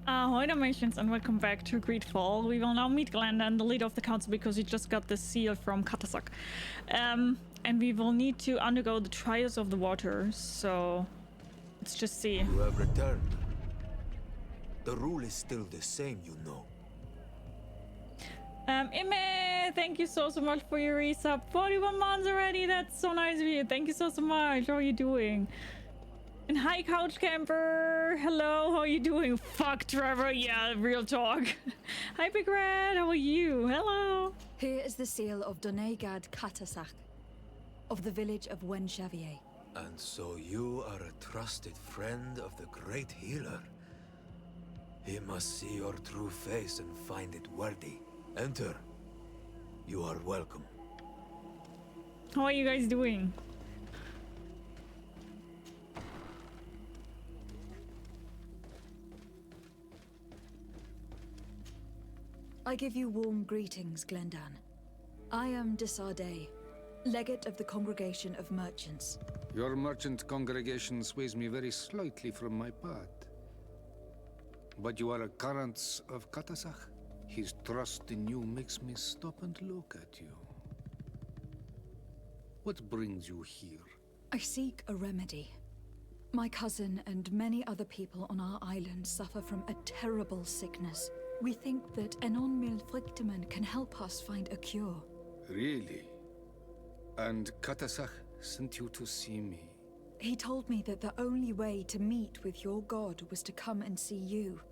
Ahoy donations and welcome back to GreedFall. We will now meet Glenda, the leader of the council, because we just got the seal from Katasak. And we will need to undergo the trials of the water, so let's just see. You have returned. The rule is still the same, you know. Ime, thank you so much for your resub. 41 months already, that's so nice of you. Thank you so much. How are you doing? And hi, Couch Camper. Hello, how are you doing? Fuck, Trevor. Yeah, real talk. Hi, Big Red. How are you? Hello. Here is the seal of Donegad Katasak, of the village of Wenxavier. And so you are a trusted friend of the great healer. He must see your true face and find it worthy. Enter. You are welcome. How are you guys doing? I give you warm greetings, Glendan. I am de Sardet, legate of the Congregation of Merchants. Your merchant congregation sways me very slightly from my path. But you are a current of Katasak. His trust in you makes me stop and look at you. What brings you here? I seek a remedy. My cousin and many other people on our island suffer from a terrible sickness. We think that Enon Milfrichteman can help us find a cure. Really? And Katasak sent you to see me? He told me that the only way to meet with your god was to come and see you.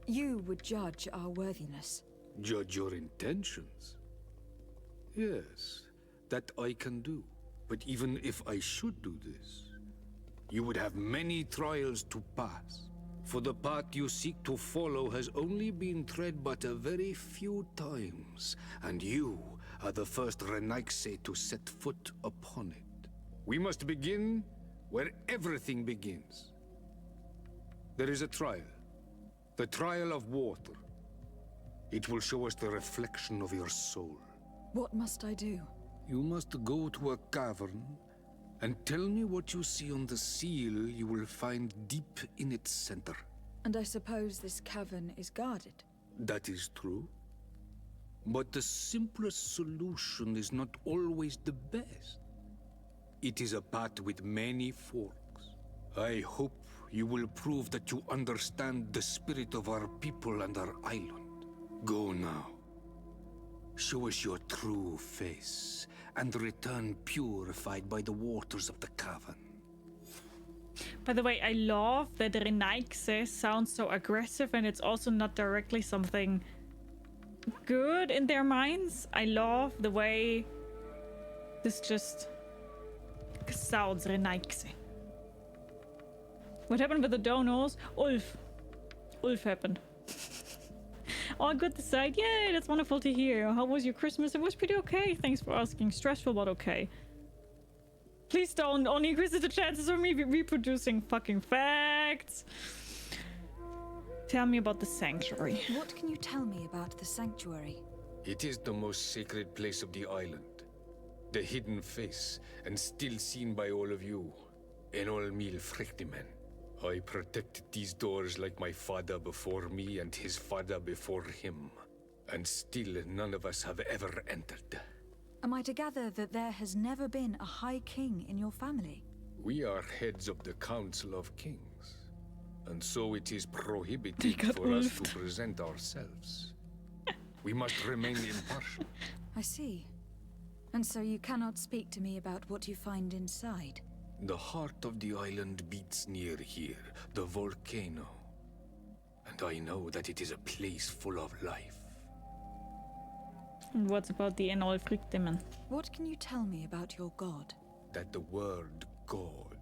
You would judge our worthiness. Judge your intentions? Yes, that I can do. But even if I should do this, you would have many trials to pass. For the path you seek to follow has only been tread but a very few times, and you are the first Renaigse to set foot upon it. We must begin where everything begins. There is a trial. The trial of water. It will show us the reflection of your soul. What must I do? You must go to a cavern and tell me what you see on the seal you will find deep in its center. And I suppose this cavern is guarded? That is true. But the simplest solution is not always the best. It is a path with many forks. I hope you will prove that you understand the spirit of our people and our island. Go now. Show us your true face, and return purified by the waters of the cavern. By the way, I love that Renaigse sounds so aggressive and it's also not directly something good in their minds. I love the way this just sounds, Renaigse. What happened with the donos? Ulf happened. All good this side. Yay, that's wonderful to hear. How was your Christmas? It was pretty okay. Thanks for asking. Stressful, but okay. Please don't only increase the chances of me reproducing fucking facts. Tell me about the sanctuary. What can you tell me about the sanctuary? It is the most sacred place of the island. The hidden face, and still seen by all of you. Enol Milfrichteman. I protected these doors like my father before me and his father before him. And still none of us have ever entered. Am I to gather that there has never been a High King in your family? We are heads of the Council of Kings. And so it is prohibited for us to present ourselves. We must remain impartial. I see. And so you cannot speak to me about what you find inside? The heart of the island beats near here, the volcano. And I know that it is a place full of life. And what's about the Enol Frichteman? What can you tell me about your god? That the word God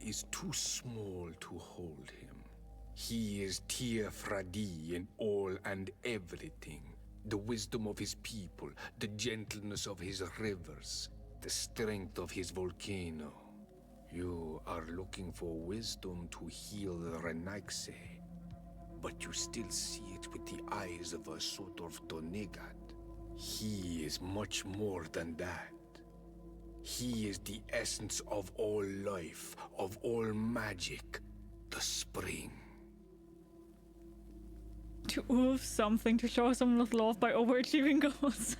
is too small to hold him. He is Teer Fradee in all and everything. The wisdom of his people, the gentleness of his rivers, the strength of his volcano. You are looking for wisdom to heal the Renaigse, but you still see it with the eyes of a sort of Donegad. He is much more than that. He is the essence of all life, of all magic, the spring. To Ulf something to show some love by overachieving goals.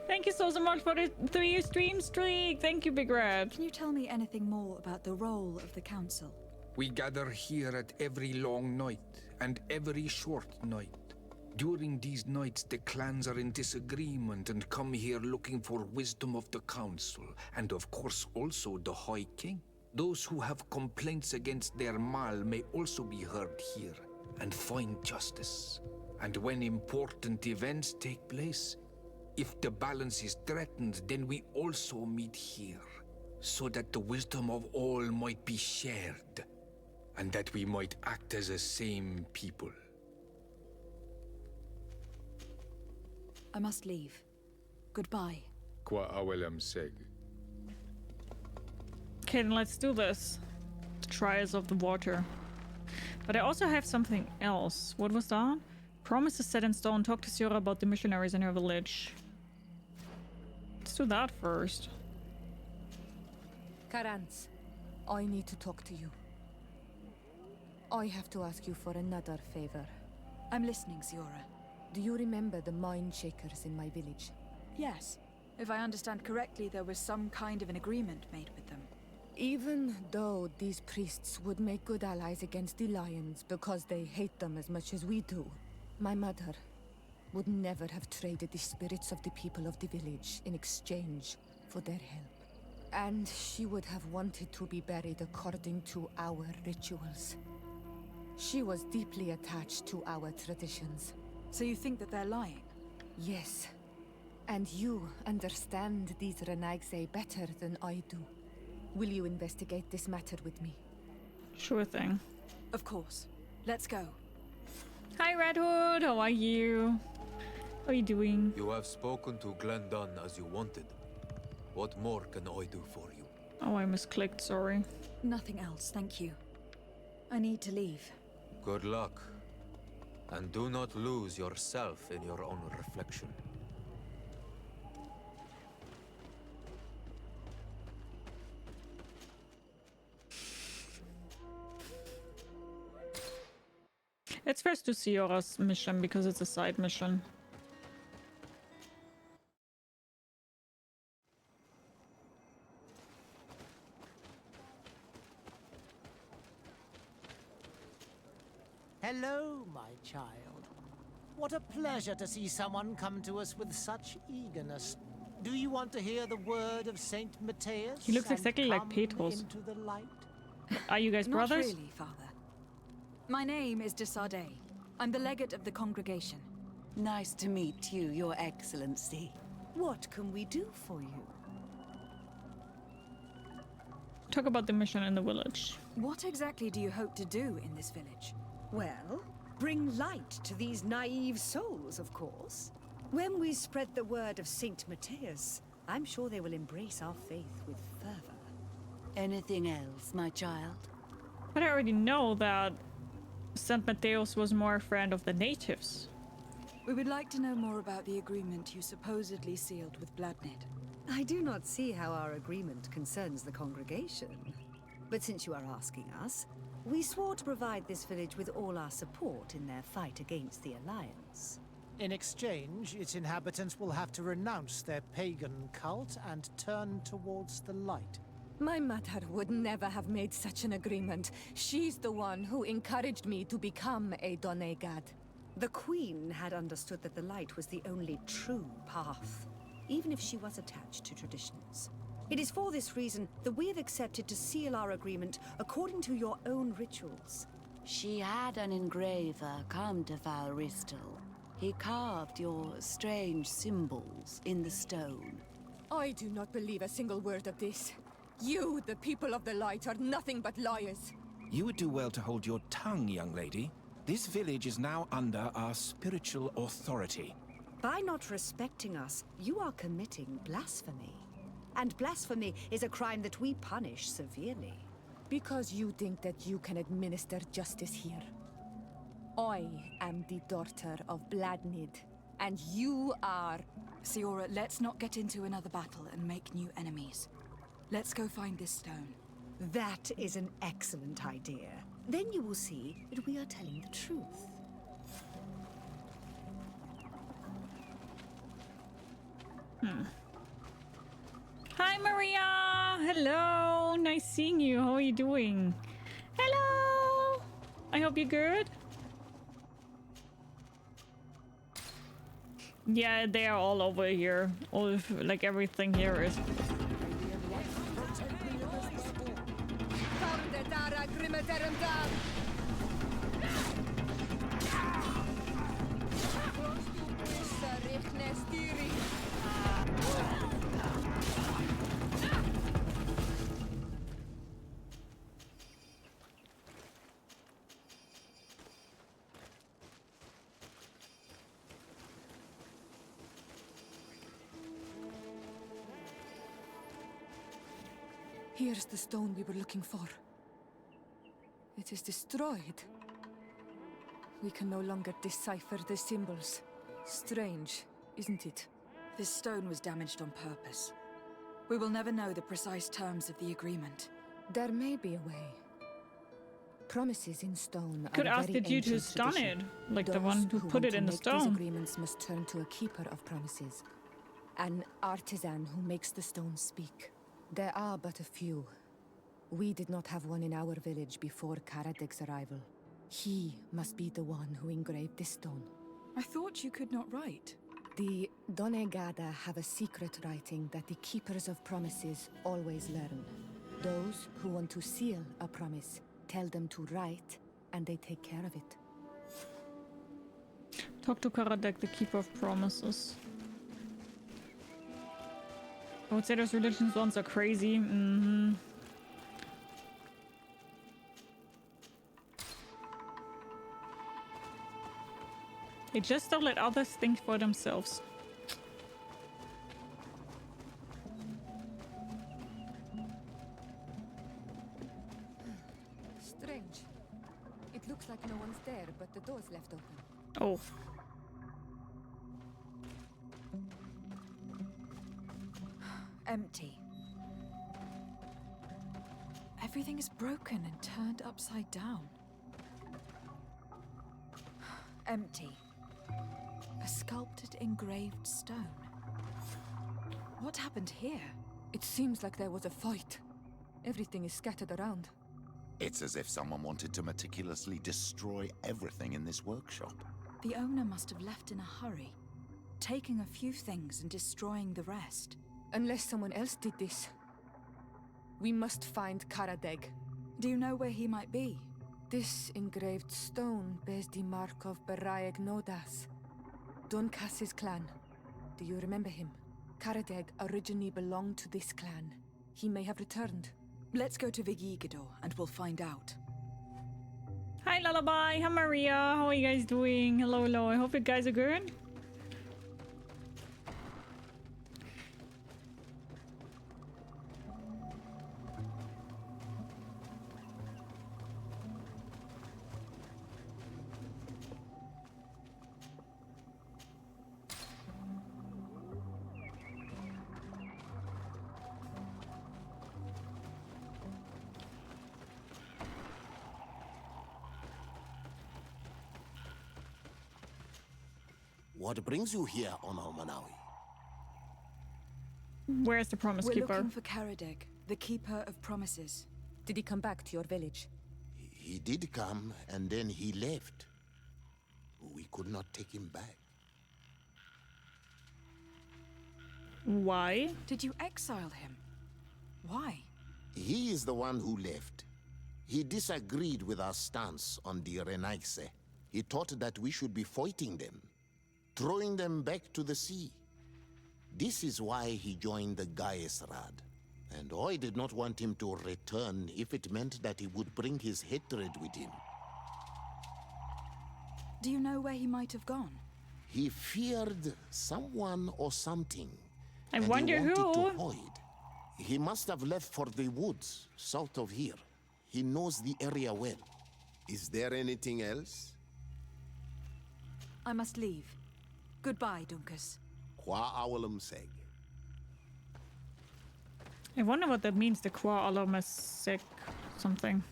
Thank you so much for the 3 stream streak. Thank you, Big Red. Can you tell me anything more about the role of the council? We gather here at every long night and every short night. During these nights, the clans are in disagreement and come here looking for wisdom of the council, and of course also the High King. Those who have complaints against their Mal may also be heard here and find justice. And when important events take place, if the balance is threatened, then we also meet here, so that the wisdom of all might be shared, and that we might act as a same people. I must leave. Goodbye. Qua awelam seg. Okay, then let's do this. The Trials of the Water. But I also have something else. What was that? Promises set in stone. Talk to Sierra about the missionaries in her village. Let's do that first. Karans, I need to talk to you. I have to ask you for another favor. I'm listening, Siora. Do you remember the mine shakers in my village? Yes. If I understand correctly, there was some kind of an agreement made with them. Even though these priests would make good allies against the lions because they hate them as much as we do, my mother would never have traded the spirits of the people of the village in exchange for their help. And she would have wanted to be buried according to our rituals. She was deeply attached to our traditions. So you think that they're lying? Yes. And you understand these Renagse better than I do. Will you investigate this matter with me? Sure thing. Of course. Let's go. Hi, Red Hood. How are you? How are you doing? You have spoken to Glendon as you wanted. What more can I do for you? Oh, I misclicked. Sorry. Nothing else, thank you. I need to leave. Good luck. And do not lose yourself in your own reflection. Let's first do Siora's mission because it's a side mission. Hello, my child. What a pleasure to see someone come to us with such eagerness. Do you want to hear the word of Saint Matthias? He looks and exactly like come Petros. into the light? Are you guys Not brothers? really, Father. My name is de Sardet. I'm the legate of the congregation. Nice to meet you, Your Excellency. What can we do for you? Talk about the mission in the village. What exactly do you hope to do in this village? Well, bring light to these naive souls, of course. When we spread the word of Saint Matthias, I'm sure they will embrace our faith with fervor. Anything else, my child? But I already know that Saint Matthias was more a friend of the natives. We would like to know more about the agreement you supposedly sealed with Bladnid. I do not see how our agreement concerns the congregation. But since you are asking us, we swore to provide this village with all our support in their fight against the Alliance. In exchange, its inhabitants will have to renounce their pagan cult and turn towards the light. My mother would never have made such an agreement. She's the one who encouraged me to become a Donegad. The Queen had understood that the light was the only true path, even if she was attached to traditions. It is for this reason that we have accepted to seal our agreement according to your own rituals. She had an engraver come to Valristal. He carved your strange symbols in the stone. I do not believe a single word of this. You, the people of the light, are nothing but liars. You would do well to hold your tongue, young lady. This village is now under our spiritual authority. By not respecting us, you are committing blasphemy. And blasphemy is a crime that we punish severely. Because you think that you can administer justice here. I am the daughter of Bladnid, and you are... Siora, let's not get into another battle and make new enemies. Let's go find this stone. That is an excellent idea. Then you will see that we are telling the truth. Hi, Maria! Hello! Nice seeing you. How are you doing? Hello! I hope you're good. Yeah, they are all over here. All of, like, everything here is... Here's the stone we were looking for. It is destroyed. We can no longer decipher the symbols. Strange, isn't it? This stone was damaged on purpose. We will never know the precise terms of the agreement. There may be a way. Promises in stone Could are a ask very the dude who ancient stone it, tradition. like the Those one who put want it to in the make These stone. agreements must turn to a keeper of promises. An artisan who makes the stone speak. There are but a few. We did not have one in our village before Karadeg's arrival. He must be the one who engraved this stone. I thought you could not write. The Donegada have a secret writing that the keepers of promises always learn. Those who want to seal a promise tell them to write, and they take care of it. Talk to Karadeg, the keeper of promises. I would say those religions ones are crazy. Mm-hmm. They just don't let others think for themselves. Strange. It looks like no one's there, but the door's left open. Oh. Empty. Everything is broken and turned upside down. Empty. A sculpted, engraved stone. What happened here? It seems like there was a fight. Everything is scattered around. It's as if someone wanted to meticulously destroy everything in this workshop. The owner must have left in a hurry, taking a few things and destroying the rest. Unless someone else did this. We must find Karadeg. Do you know where he might be? This engraved stone bears the mark of Baraeg Nodas, Donkas's clan. Do you remember him? Karadeg originally belonged to this clan. He may have returned. Let's go to Vigigador and we'll find out. Hi Lullaby, hi Maria, how are you guys doing? Hello, hello, I hope you guys are good. What brings you here on Almanawi? Where's the promise We're keeper? looking for Karadeg, the keeper of promises. Did he come back to your village? He did come, and then he left. We could not take him back. Why? Did you exile him? Why? He is the one who left. He disagreed with our stance on the Renaise. He thought that we should be fighting them, throwing them back to the sea. This is why he joined the Gaesrad. And I did not want him to return if it meant that he would bring his hatred with him. Do you know where he might have gone? He feared someone or something. I and wonder he wanted who. to hide. He must have left for the woods south of here. He knows the area well. Is there anything else? I must leave. Goodbye, Dunkus. Qua awalum seg. I wonder what that means, the Qua Alomasic something.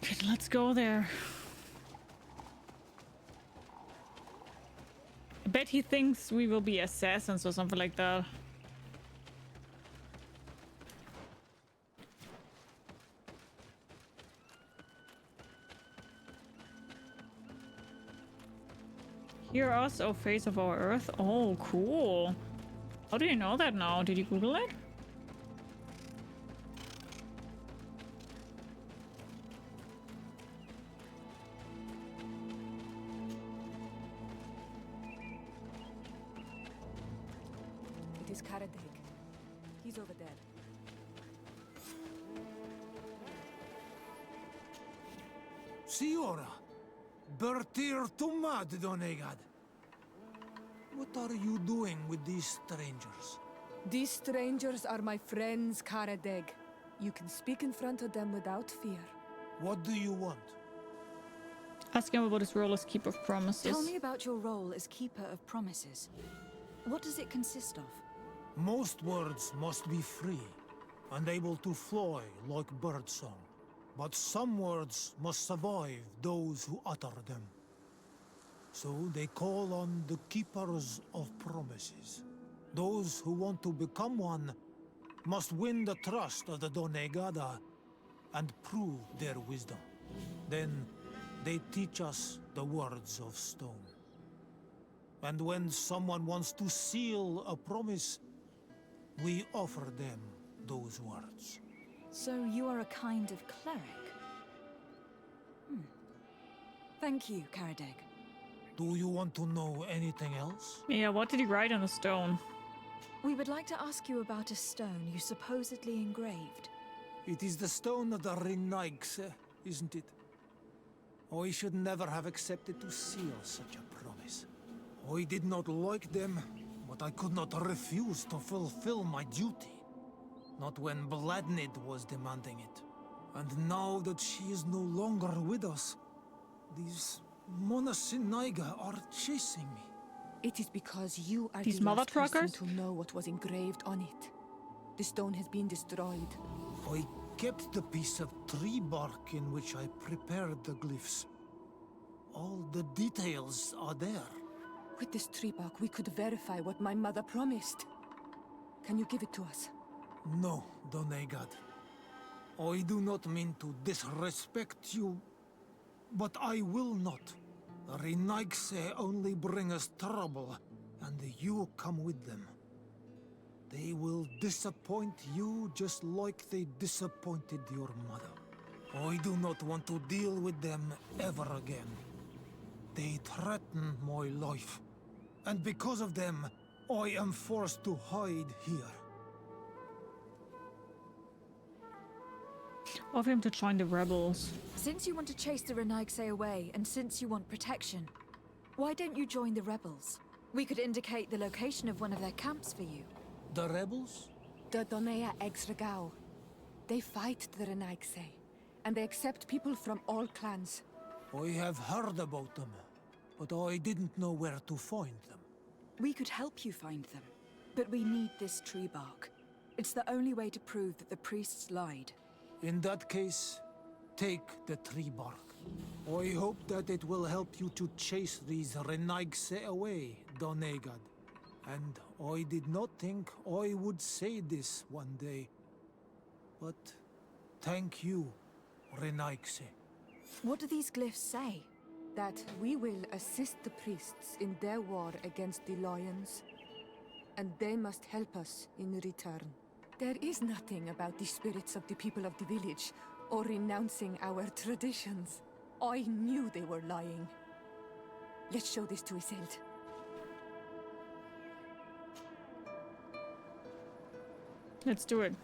Okay, let's go there. I bet he thinks we will be assassins or something like that. Hear us, O face of our earth. Oh, cool. How do you know that now? Did you Google it? It is Karadeg. He's over there. Siora, Bertir Tumad Donegad. What are you doing with these strangers? These strangers are my friends, Karadeg. You can speak in front of them without fear. What do you want? Ask him about his role as Keeper of Promises. Tell me about your role as Keeper of Promises. What does it consist of? Most words must be free and able to fly like birdsong. But some words must survive those who utter them. So they call on the Keepers of Promises. Those who want to become one must win the trust of the Donegada and prove their wisdom. Then they teach us the words of stone. And when someone wants to seal a promise, we offer them those words. So you are a kind of cleric? Thank you, Karadeg. Do you want to know anything else? Yeah, what did he write on the stone? We would like to ask you about a stone you supposedly engraved. It is the stone of the Renaigse, isn't it? I should never have accepted to seal such a promise. I did not like them, but I could not refuse to fulfill my duty. Not when Bladnid was demanding it. And now that she is no longer with us, these Monasinaiga are chasing me. It is because you are These the last person mother-truckers? to know what was engraved on it. The stone has been destroyed. I kept the piece of tree bark in which I prepared the glyphs. All the details are there. With this tree bark, we could verify what my mother promised. Can you give it to us? No, Donegad. I do not mean to disrespect you, but I will not. The Renaigse only bring us trouble, and you come with them. They will disappoint you just like they disappointed your mother. I do not want to deal with them ever again. They threaten my life, and because of them, I am forced to hide here. Offer him to join the rebels. Since you want to chase the Renaigse away, and since you want protection, why don't you join the rebels? We could indicate the location of one of their camps for you. The rebels? The Donea Exregao. They fight the Renaigse, and they accept people from all clans. I have heard about them, but I didn't know where to find them. We could help you find them, but we need this tree bark. It's the only way to prove that the priests lied. In that case, take the tree bark. I hope that it will help you to chase these Renaigse away, Donegad. And I did not think I would say this one day. But thank you, Renaigse. What do these glyphs say? That we will assist the priests in their war against the lions, and they must help us in return. There is nothing about the spirits of the people of the village, or renouncing our traditions. I knew they were lying. Let's show this to Iselt. Let's do it.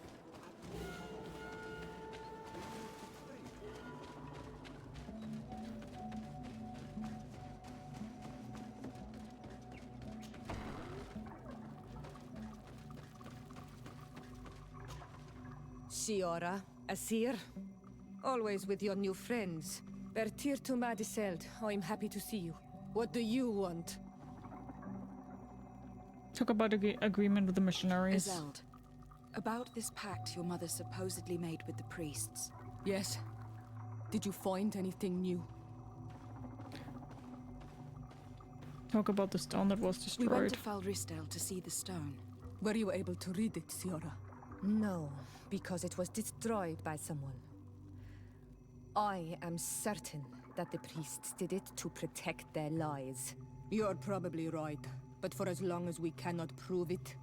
Siora, Asir, always with your new friends. Teer Fradee, I'm happy to see you. What do you want? Talk about agreement with the missionaries. Azeld, about this pact your mother supposedly made with the priests. Yes. Did you find anything new? Talk about the stone that was destroyed. We went to Falristel to see the stone. Were you able to read it, Siora? No, because it was destroyed by someone. I am certain that the priests did it to protect their lies. You're probably right, but for as long as we cannot prove it...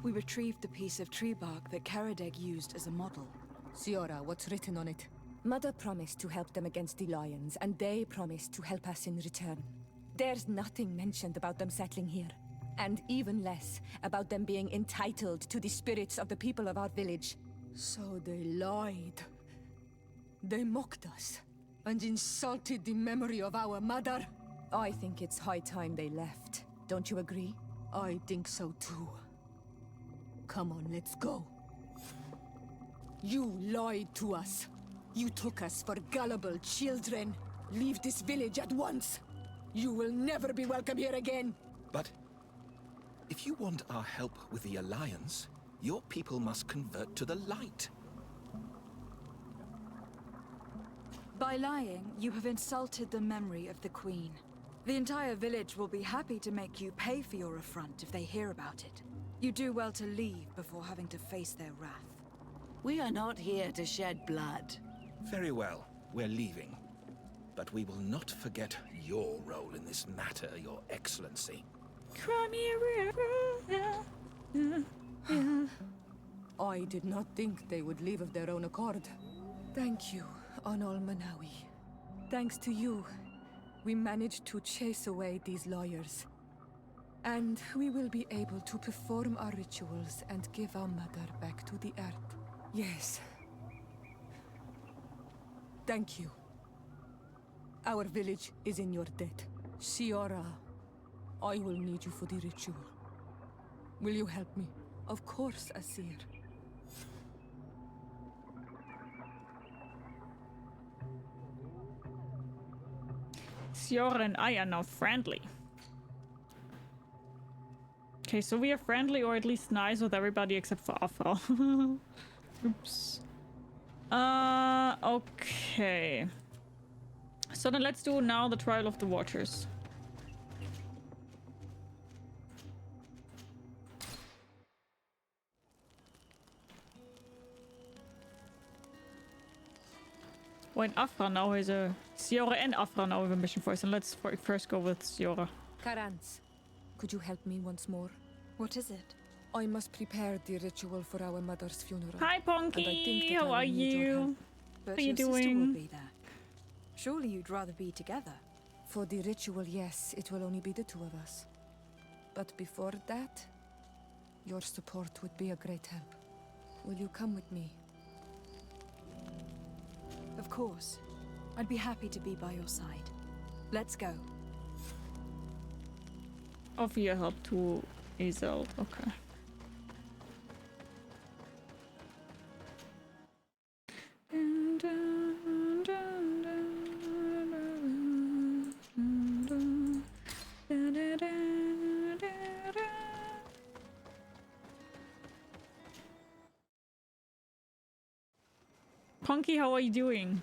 We retrieved the piece of tree bark that Karadeg used as a model. Siora, what's written on it? Mother promised to help them against the lions, and they promised to help us in return. There's nothing mentioned about them settling here, and even less about them being entitled to the spirits of the people of our village. So they lied. They mocked us, and insulted the memory of our mother. I think it's high time they left. Don't you agree? I think so too. Come on, let's go. You lied to us. You took us for gullible children. Leave this village at once. You will never be welcome here again. But if you want our help with the Alliance, your people must convert to the light. By lying, you have insulted the memory of the Queen. The entire village will be happy to make you pay for your affront if they hear about it. You do well to leave before having to face their wrath. We are not here to shed blood. Very well, we're leaving. But we will not forget your role in this matter, Your Excellency. Cry me a river. I did not think they would leave of their own accord. Thank you, Anol Manawi. Thanks to you, we managed to chase away these lawyers. And we will be able to perform our rituals and give our mother back to the earth. Yes. Thank you. Our village is in your debt. Siora, I will need you for the ritual. Will you help me? Of course, Asir. Siora and I are now friendly. Okay, so we are friendly, or at least nice with everybody except for Aphras. Oops. Okay. So then let's do now the Trial of the Watchers. When Aphras now is a... Siora and Aphras now have a mission for us, and let's first go with Siora. Karans, could you help me once more? What is it? I must prepare the ritual for our mother's funeral. Hi, Ponky! How are you? But What are you your sister doing? will be there. Surely you'd rather be together. For the ritual, yes, it will only be the two of us. But before that, your support would be a great help. Will you come with me? Of course. I'd be happy to be by your side. Let's go. Offer your help to Azeld. Okay. Punky, how are you doing?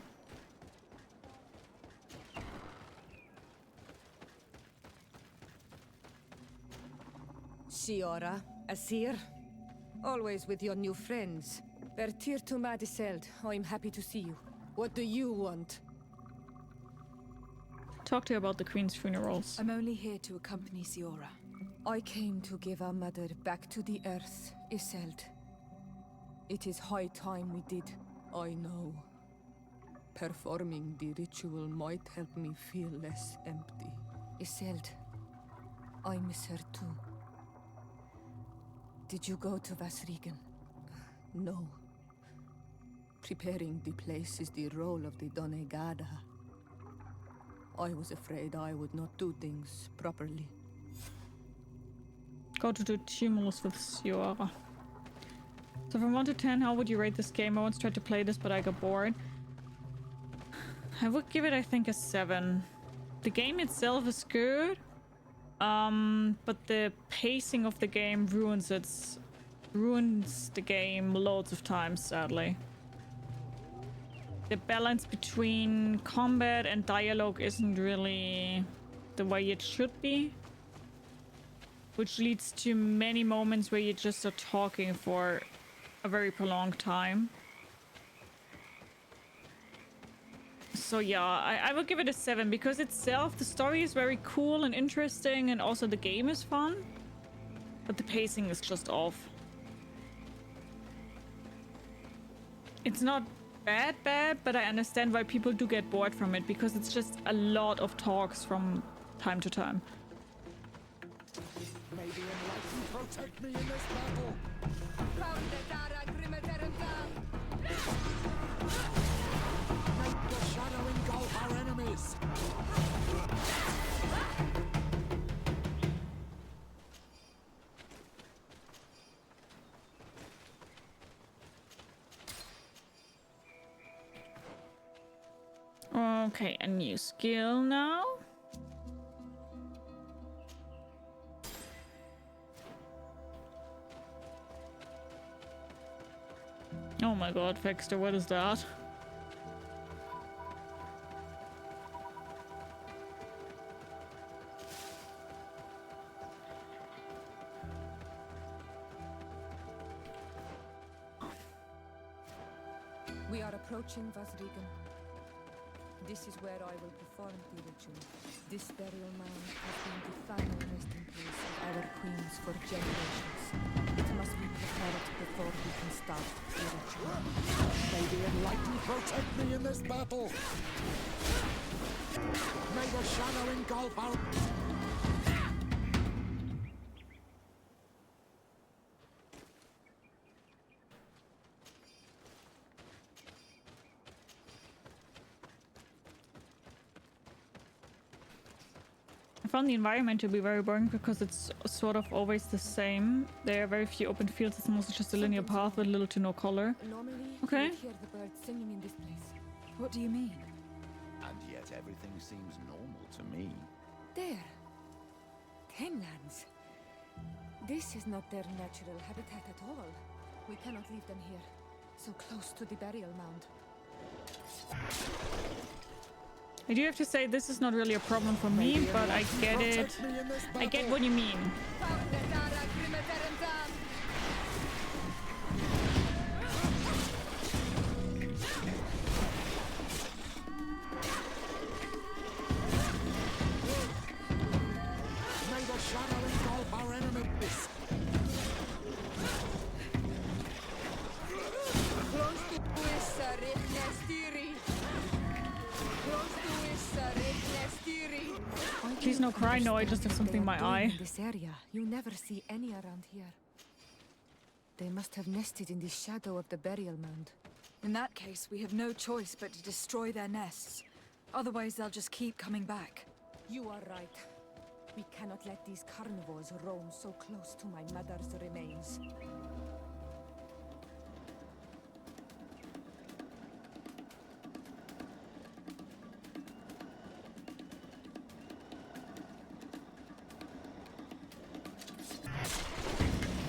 Siora, Asir, always with your new friends. Teer Fradee, I'm happy to see you. What do you want? Talk to you about the Queen's funerals. I'm only here to accompany Siora. I came to give our mother back to the earth, Iseld. It is high time we did, I know. Performing the ritual might help me feel less empty. Iseld, I miss her too. Did you go to Vasrigan? No. Preparing the place is the role of the Donegada. I was afraid I would not do things properly. Go to the tumulus with Siora. So from 1 to 10, how would you rate this game? I once tried to play this, but I got bored. I would give it, I think, a 7. The game itself is good, but the pacing of the game ruins the game loads of times, sadly. The balance between combat and dialogue isn't really the way it should be, which leads to many moments where you just are talking for a very prolonged time. So yeah, I will give it a 7 because itself, the story is very cool and interesting, and also the game is fun, but the pacing is just off. It's not bad, but I understand why people do get bored from it, because it's just a lot of talks from time to time. Maybe enlighten protect me in this battle. Make the shadow engulf our enemies. Okay, a new skill now. Oh my god, Fexter, what is that? We are approaching Vasrigan. This is where I will perform the ritual. This burial mound has been the final resting place of our queens for generations. It must be prepared before we can start the ritual. May the enlightened protect me in this battle. May the shadow engulf our... I found the environment to be very boring because it's sort of always the same. There are very few open fields. It's mostly just a linear path with little to no color. Okay. You hear the birds singing in this place. What do you mean? And yet everything seems normal to me. There. Tenlands. This is not their natural habitat at all. We cannot leave them here, so close to the burial mound. I do have to say this is not really a problem for me, but I get it. I get what you mean. May the shadow engulf our enemies. Please no cry, no, I just have something in my eye. In this area, you never see any around here. They must have nested in the shadow of the burial mound. In that case, we have no choice but to destroy their nests. Otherwise, they'll just keep coming back. You are right. We cannot let these carnivores roam so close to my mother's remains.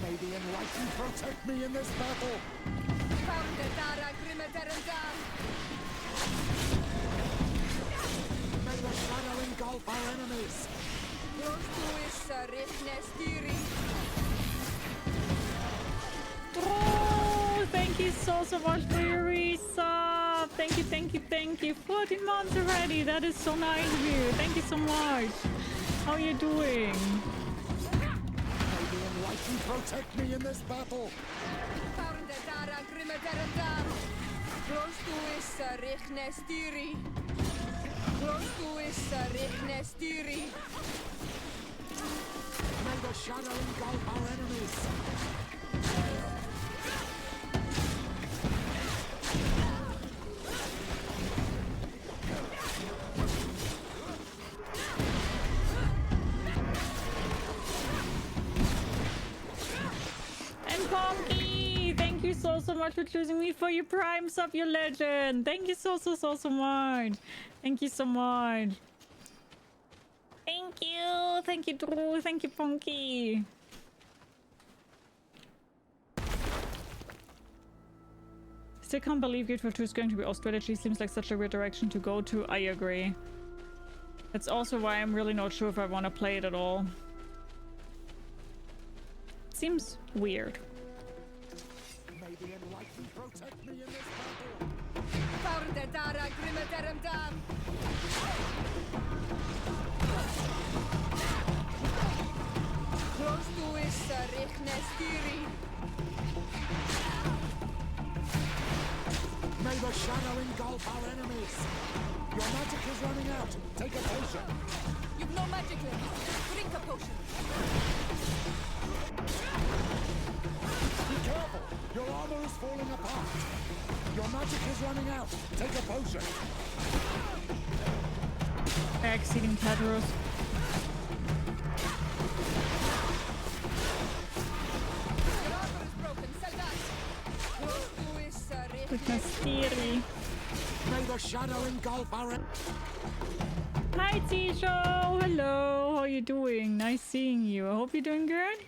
May the enlightened protect me in this battle. May the shadow engulf our enemies. Oh, thank you so much for your resub. Thank you. 14 months already. That is so nice of you. Thank you so much. How are you doing? May the enlightened protect me in this battle. May the shadow engulf our enemies. And Ponky, thank you much for choosing me for your prime sub, your legend. Thank you so much. Thank you so much. Thank you. Thank you, Drew. Thank you, Punky. Still can't believe GreedFall 2 is going to be our strategy. Seems like such a weird direction to go to. I agree. That's also why I'm really not sure if I want to play it at all. It seems weird. May the enlightened protect me in this May the shadow engulf our enemies. Your magic is running out. Take a potion. You've no magic left. Drink a potion. Be careful. Your armor is falling apart. Your magic is running out. Take a potion. Exceeding Tadros. Your armor is broken. Sell that. Goodness, theory. May the shadow engulf our Hi, Tisho. Hello. How are you doing? Nice seeing you. I hope you're doing good.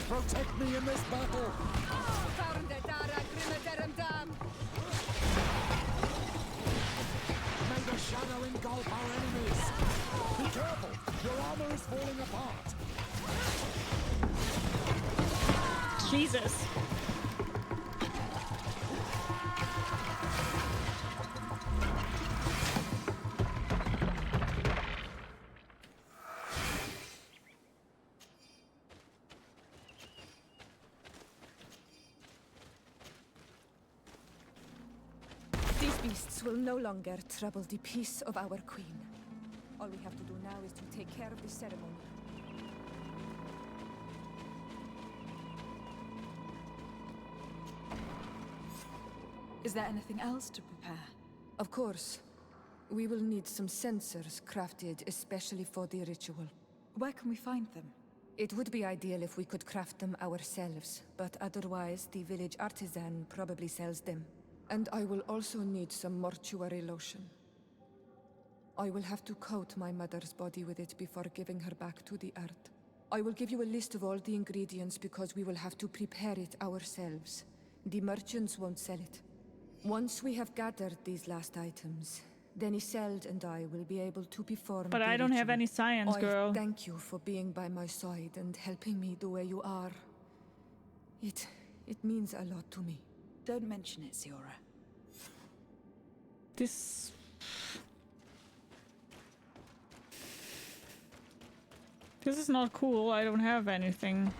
Protect me in this battle. May the shadow engulf our enemies. Be careful. Your armor is falling apart. Jesus. These beasts will no longer trouble the peace of our queen. All we have to do now is to take care of the ceremony. Is there anything else to prepare? Of course. We will need some sensors crafted especially for the ritual. Where can we find them? It would be ideal if we could craft them ourselves, but otherwise the village artisan probably sells them. And I will also need some mortuary lotion. I will have to coat my mother's body with it before giving her back to the earth. I will give you a list of all the ingredients because we will have to prepare it ourselves. The merchants won't sell it. Once we have gathered these last items, then Isolde and I will be able to perform. But I don't have any science, girl. Thank you for being by my side and helping me the way you are. It means a lot to me. Don't mention it, Siora. This is not cool. I don't have anything.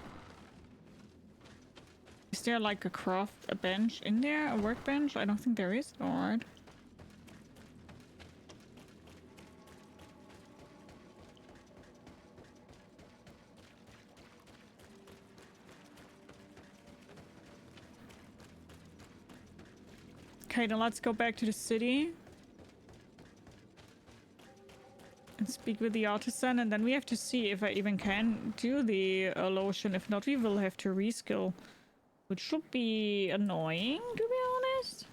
Is there like a bench in there? A workbench? I don't think there is. Alright. Okay, then let's go back to the city and speak with the artisan, and then we have to see if I even can do the lotion. If not, we will have to reskill, which should be annoying, to be honest.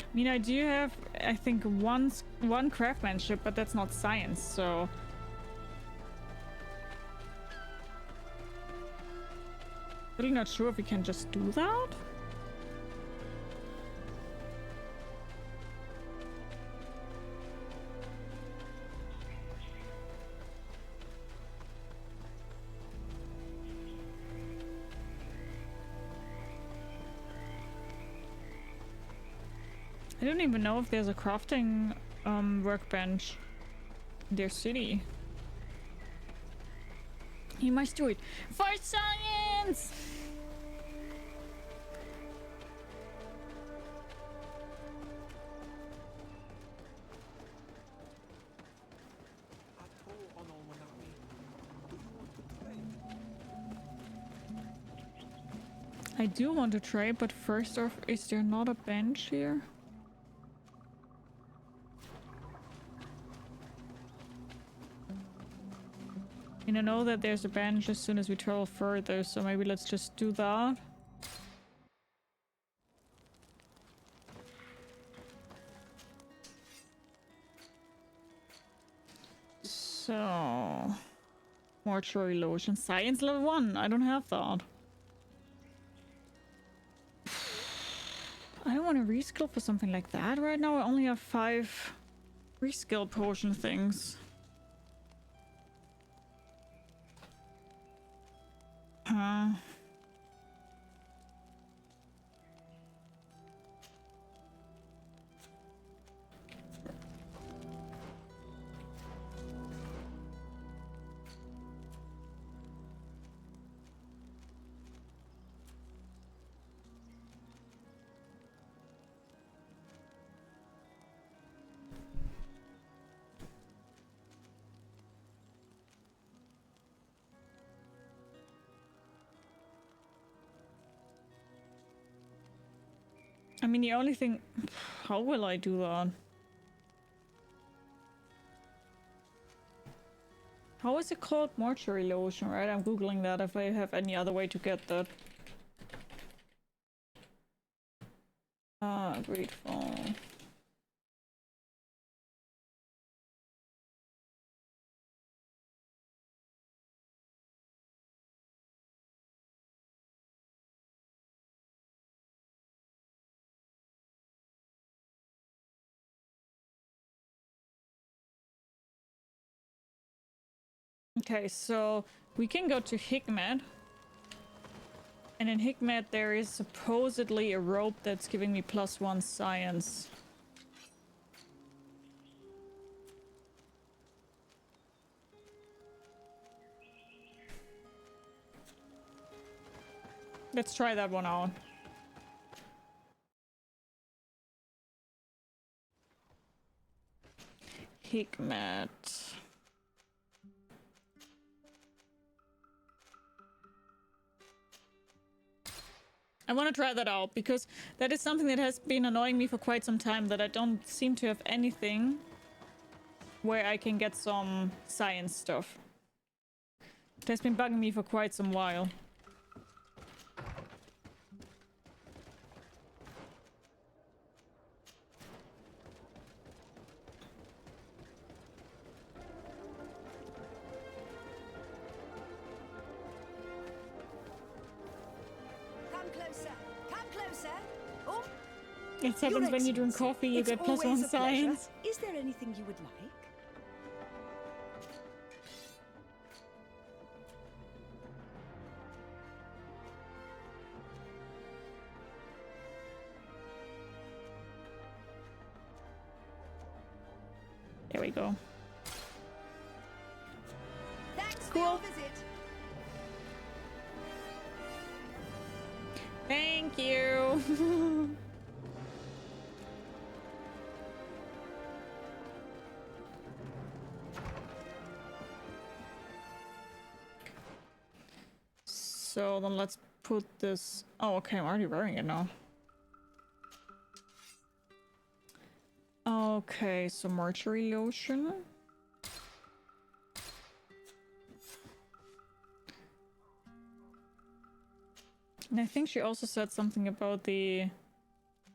I mean, I do have, I think, one craftsmanship, but that's not science, so... Really not sure if we can just do that. I don't even know if there's a crafting workbench in their city. You must do it for science! I do want to trade, but first off, is there not a bench here? And I know that there's a bench as soon as we travel further, so maybe let's just do that. So... Mortuary lotion. Science level 1. I don't have that. I don't want to reskill for something like that right now. I only have 5 reskill potion things. I mean, the only thing... How will I do that? How is it called? Mortuary lotion, right? I'm googling that if I have any other way to get that. GreedFall. Okay, so we can go to Hikmet. And in Hikmet there is supposedly a rope that's giving me +1 science. Let's try that one out. Hikmet. I want to try that out because that is something that has been annoying me for quite some time, that I don't seem to have anything where I can get some science stuff. It has been bugging me for quite some while. It happens when you drink coffee, you get +1 science. Is there anything you would like? There we go. Thanks cool. for your visit. Thank you. So then let's put this... Oh, okay, I'm already wearing it now. Okay, so mortuary lotion. And I think she also said something about the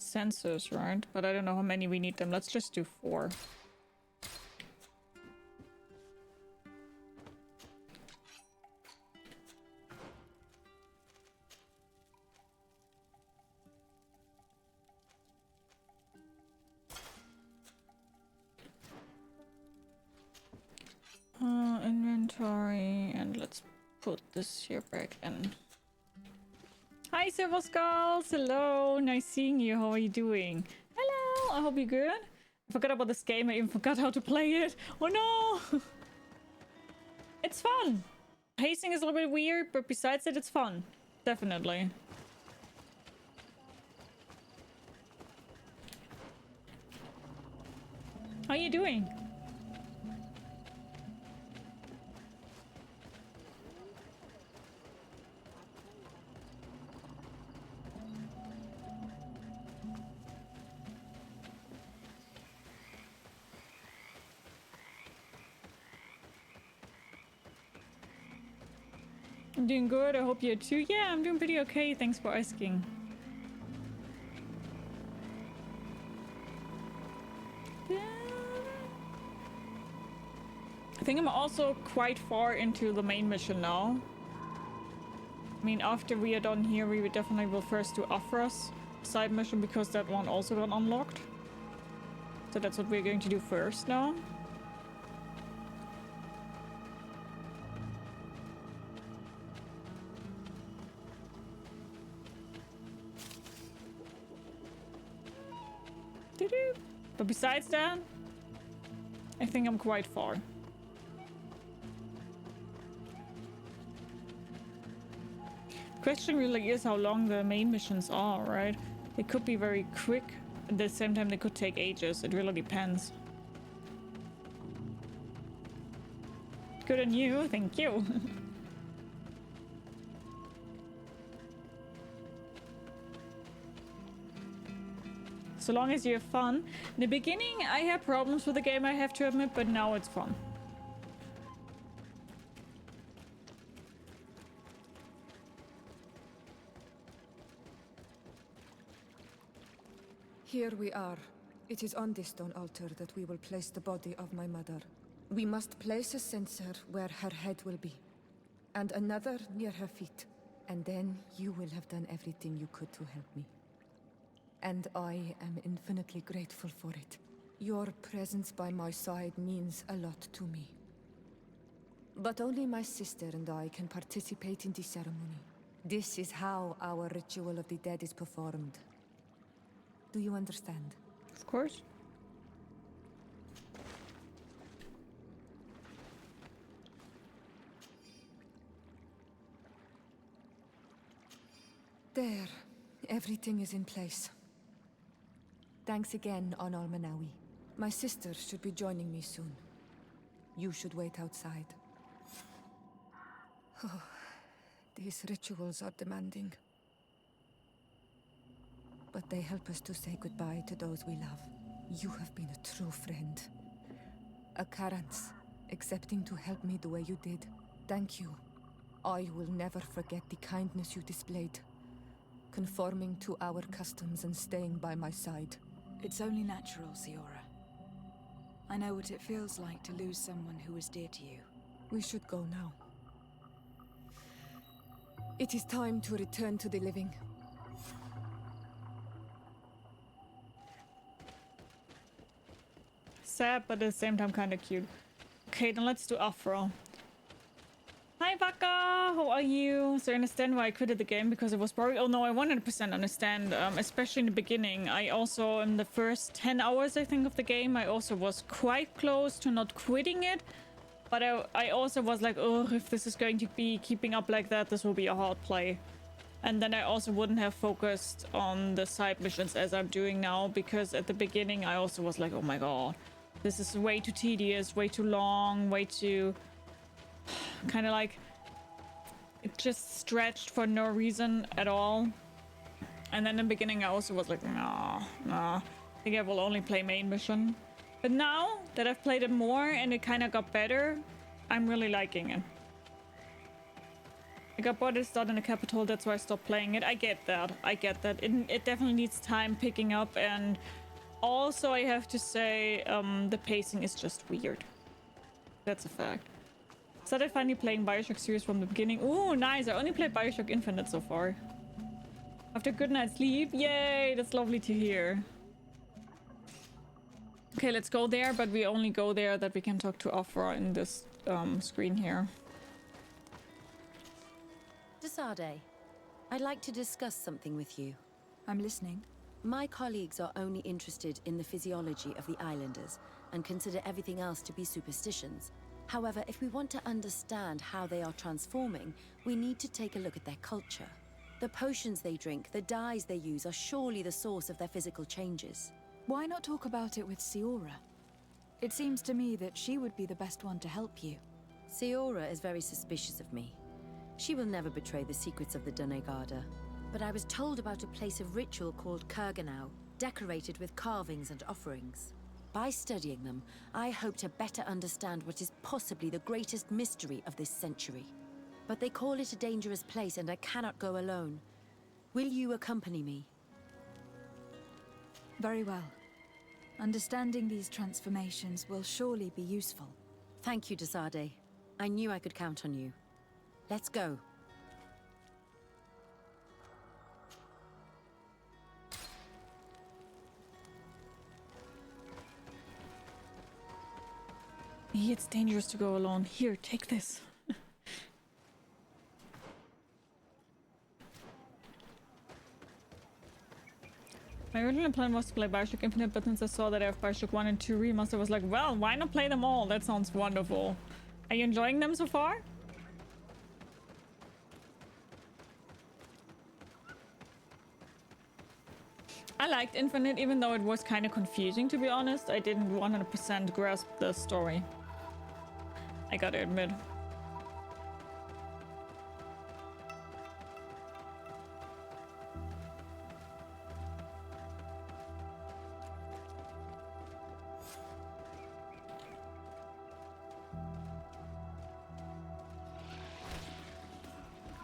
sensors, right? But I don't know how many we need them. Let's just do 4. Inventory, and let's put this here back in. Hi, Silver Skulls! Hello! Nice seeing you. How are you doing? Hello! I hope you're good. I forgot about this game. I even forgot how to play it. Oh no! It's fun! Pacing is a little bit weird, but besides it, it's fun. Definitely. How are you doing? I'm doing good. I hope you're too. Yeah, I'm doing pretty okay. Thanks for asking. I think I'm also quite far into the main mission now. I mean, after we are done here, we definitely will first do Aphras side mission because that one also got unlocked. So that's what we're going to do first now. But besides that, I think I'm quite far. Question really is how long the main missions are, right? They could be very quick. At the same time, they could take ages. It really depends. Good on you. Thank you. So long as you have fun. In the beginning, I had problems with the game, I have to admit, but now it's fun. Here we are. It is on this stone altar that we will place the body of my mother. We must place a censer where her head will be, and another near her feet. And then you will have done everything you could to help me. And I am infinitely grateful for it. Your presence by my side means a lot to me. But only my sister and I can participate in the ceremony. This is how our ritual of the dead is performed. Do you understand? Of course. There. Everything is in place. Thanks again, Onal Manawi. My sister should be joining me soon. You should wait outside. Oh, these rituals are demanding. But they help us to say goodbye to those we love. You have been a true friend. A Karans, accepting to help me the way you did. Thank you. I will never forget the kindness you displayed. Conforming to our customs and staying by my side. It's only natural, Siora. I know what it feels like to lose someone who was dear to you. We should go now. It is time to return to the living. Sad, but at the same time kind of cute. Okay, then let's do Aphra. Hi, Vaka! How are you? So I understand why I quitted the game, because it was probably... Oh no, I 100% understand. Especially in the beginning. I also, in the first 10 hours, I think, of the game, I also was quite close to not quitting it. But I also was like, oh, if this is going to be keeping up like that, this will be a hard play. And then I also wouldn't have focused on the side missions as I'm doing now, because at the beginning I also was like, oh my god, this is way too tedious, way too long, way too... kind of like it just stretched for no reason at all. And then in the beginning I also was like, nah, I think I will only play main mission. But now that I've played it more and it kind of got better, I'm really liking it. I got bored it's not in the capital, that's why I stopped playing it. I get that. It definitely needs time picking up, and also I have to say the pacing is just weird. That's a fact. Started finally playing Bioshock series from the beginning. Ooh, nice. I only played Bioshock Infinite so far. After a good night's sleep. Yay, that's lovely to hear. Okay, let's go there, but we only go there that we can talk to Aphra in this screen here. Sardet, I'd like to discuss something with you. I'm listening. My colleagues are only interested in the physiology of the islanders and consider everything else to be superstitions. However, if we want to understand how they are transforming, we need to take a look at their culture. The potions they drink, the dyes they use are surely the source of their physical changes. Why not talk about it with Siora? It seems to me that she would be the best one to help you. Siora is very suspicious of me. She will never betray the secrets of the Doneigada. But I was told about a place of ritual called Kurganau, decorated with carvings and offerings. By studying them, I hope to better understand what is possibly the greatest mystery of this century. But they call it a dangerous place and I cannot go alone. Will you accompany me? Very well. Understanding these transformations will surely be useful. Thank you, Sardet. I knew I could count on you. Let's go. It's dangerous to go alone. Here, take this. My original plan was to play Bioshock Infinite, but since I saw that I have Bioshock 1 and 2 remastered, I was like, well, why not play them all? That sounds wonderful. Are you enjoying them so far? I liked Infinite, even though it was kind of confusing, to be honest. I didn't 100% grasp the story. I gotta admit.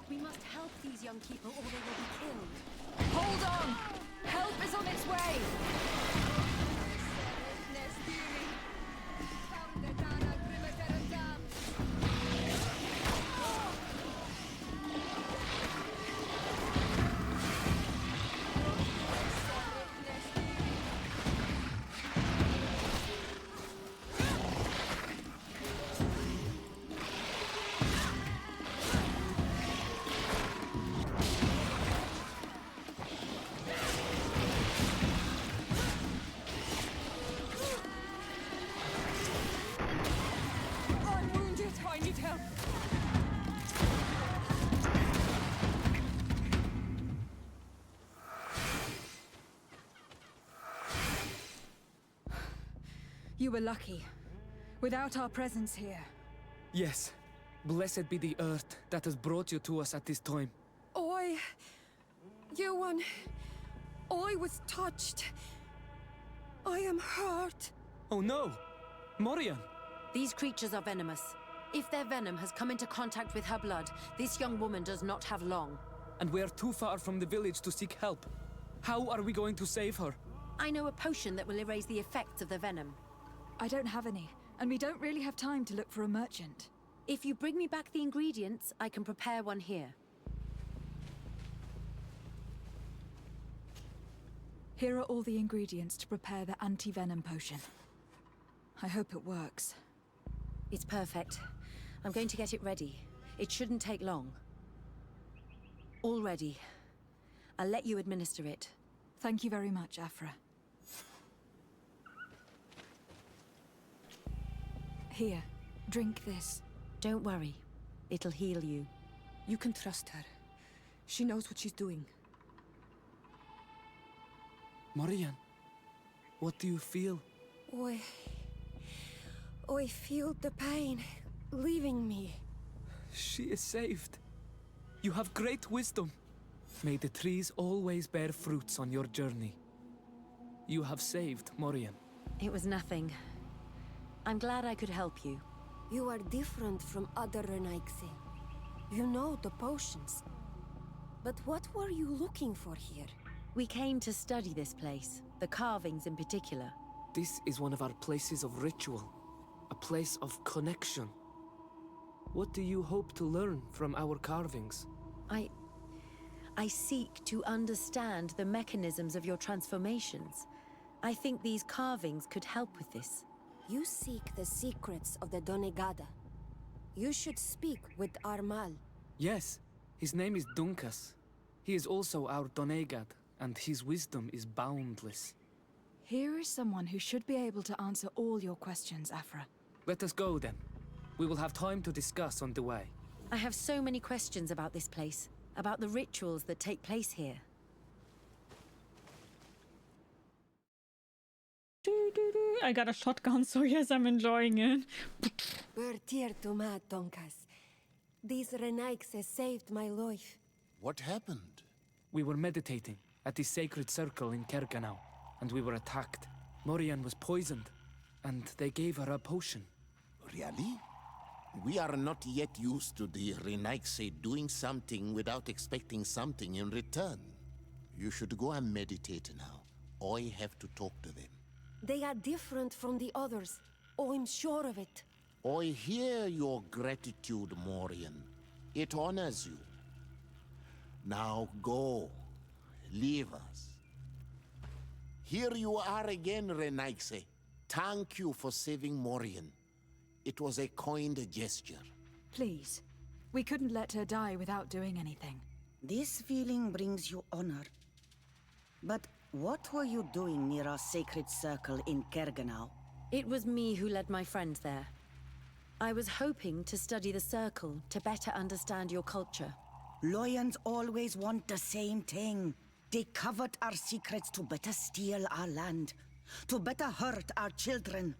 We must help these young people or they will be killed. Hold on! Help is on its way! You were lucky. Without our presence here. Yes. Blessed be the earth that has brought you to us at this time. I was touched. I am hurt. Oh no! Morian! These creatures are venomous. If their venom has come into contact with her blood, this young woman does not have long. And we are too far from the village to seek help. How are we going to save her? I know a potion that will erase the effects of the venom. I don't have any, and we don't really have time to look for a merchant. If you bring me back the ingredients, I can prepare one here. Here are all the ingredients to prepare the anti-venom potion. I hope it works. It's perfect. I'm going to get it ready. It shouldn't take long. All ready. I'll let you administer it. Thank you very much, Aphra. Here, drink this. Don't worry. It'll heal you. You can trust her. She knows what she's doing. Morian, what do you feel? I feel the pain leaving me. She is saved. You have great wisdom. May the trees always bear fruits on your journey. You have saved Morian. It was nothing. I'm glad I could help you. You are different from other Renaigse. You know the potions. But what were you looking for here? We came to study this place, the carvings in particular. This is one of our places of ritual, a place of connection. What do you hope to learn from our carvings? I seek to understand the mechanisms of your transformations. I think these carvings could help with this. You seek the secrets of the Donegada. You should speak with Armal. Yes, his name is Dunkas. He is also our Donegad, and his wisdom is boundless. Here is someone who should be able to answer all your questions, Aphra. Let us go then. We will have time to discuss on the way. I have so many questions about this place, about the rituals that take place here. I got a shotgun, so yes, I'm enjoying it. Teer Donkas. These Renaigse saved my life. What happened? We were meditating at the sacred circle in Kerganau, and we were attacked. Morian was poisoned, and they gave her a potion. Really? We are not yet used to the Renaigse doing something without expecting something in return. You should go and meditate now. I have to talk to them. They are different from the others. Oh, I'm sure of it. I hear your gratitude, Morian. It honors you. Now go. Leave us. Here you are again, Renaigse. Thank you for saving Morian. It was a kind gesture. Please. We couldn't let her die without doing anything. This feeling brings you honor. But what were you doing near our sacred circle in Kerganau? It was me who led my friends there. I was hoping to study the circle to better understand your culture. Loyans always want the same thing. They covet our secrets to better steal our land, to better hurt our children.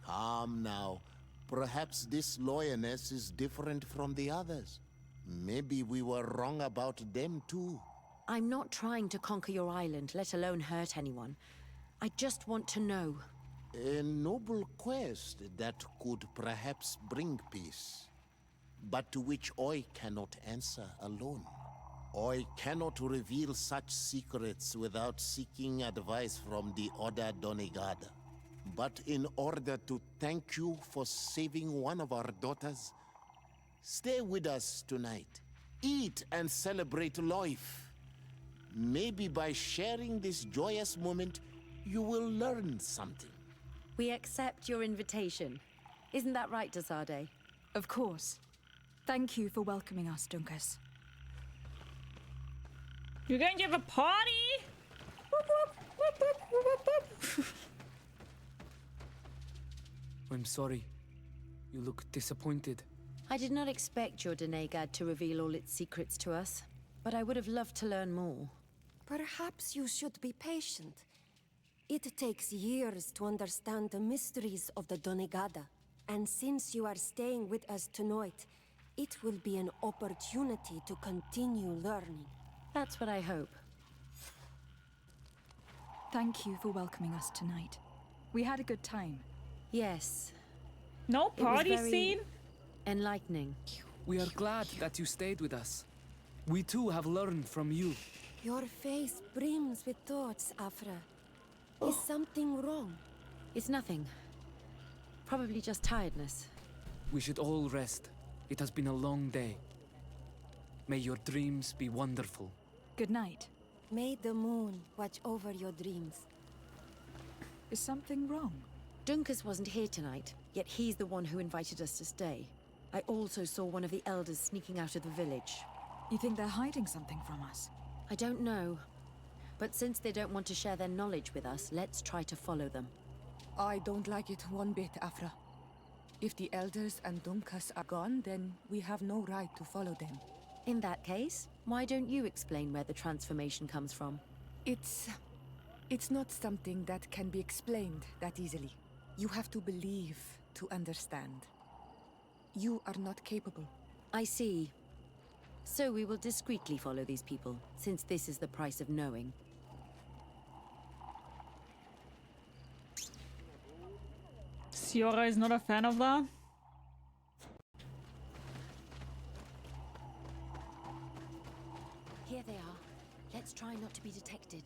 Calm now. Perhaps this lioness is different from the others. Maybe we were wrong about them too. I'm not trying to conquer your island, let alone hurt anyone. I just want to know. A noble quest that could perhaps bring peace, but to which I cannot answer alone. I cannot reveal such secrets without seeking advice from the Order Donegada. But in order to thank you for saving one of our daughters, stay with us tonight. Eat and celebrate life. Maybe by sharing this joyous moment, you will learn something. We accept your invitation. Isn't that right, Sardet? Of course. Thank you for welcoming us, Dunkus. You're going to have a party? Whoop, whoop, whoop, whoop, whoop, whoop. I'm sorry. You look disappointed. I did not expect your Donegad to reveal all its secrets to us, but I would have loved to learn more. Perhaps you should be patient. It takes years to understand the mysteries of the Donegada. And since you are staying with us tonight, it will be an opportunity to continue learning. That's what I hope. Thank you for welcoming us tonight. We had a good time. Yes. No party scene? Enlightening. We are glad that you stayed with us. We too have learned from you. Your face brims with thoughts, Aphra. Is something wrong? It's nothing. Probably just tiredness. We should all rest. It has been a long day. May your dreams be wonderful. Good night. May the moon watch over your dreams. Is something wrong? Dunkus wasn't here tonight, yet he's the one who invited us to stay. I also saw one of the elders sneaking out of the village. You think they're hiding something from us? I don't know. But since they don't want to share their knowledge with us, let's try to follow them. I don't like it one bit, Aphra. If the elders and Dunkus are gone, then we have no right to follow them. In that case, why don't you explain where the transformation comes from? It's not something that can be explained that easily. You have to believe to understand. You are not capable. I see. So we will discreetly follow these people, since this is the price of knowing. Siora is not a fan of that. Here they are. Let's try not to be detected.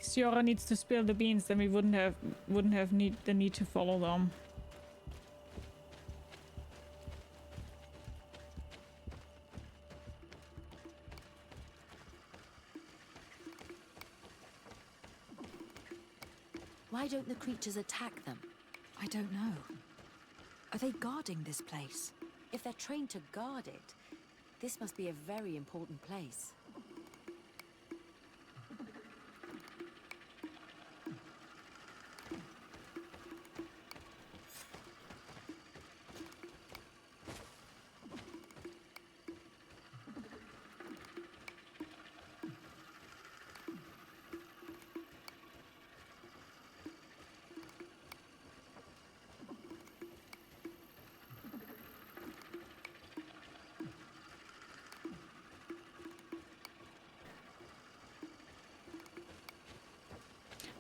Siora needs to spill the beans, then we wouldn't have the need to follow them. Why don't the creatures attack them? I don't know. Are they guarding this place? If they're trained to guard it, this must be a very important place.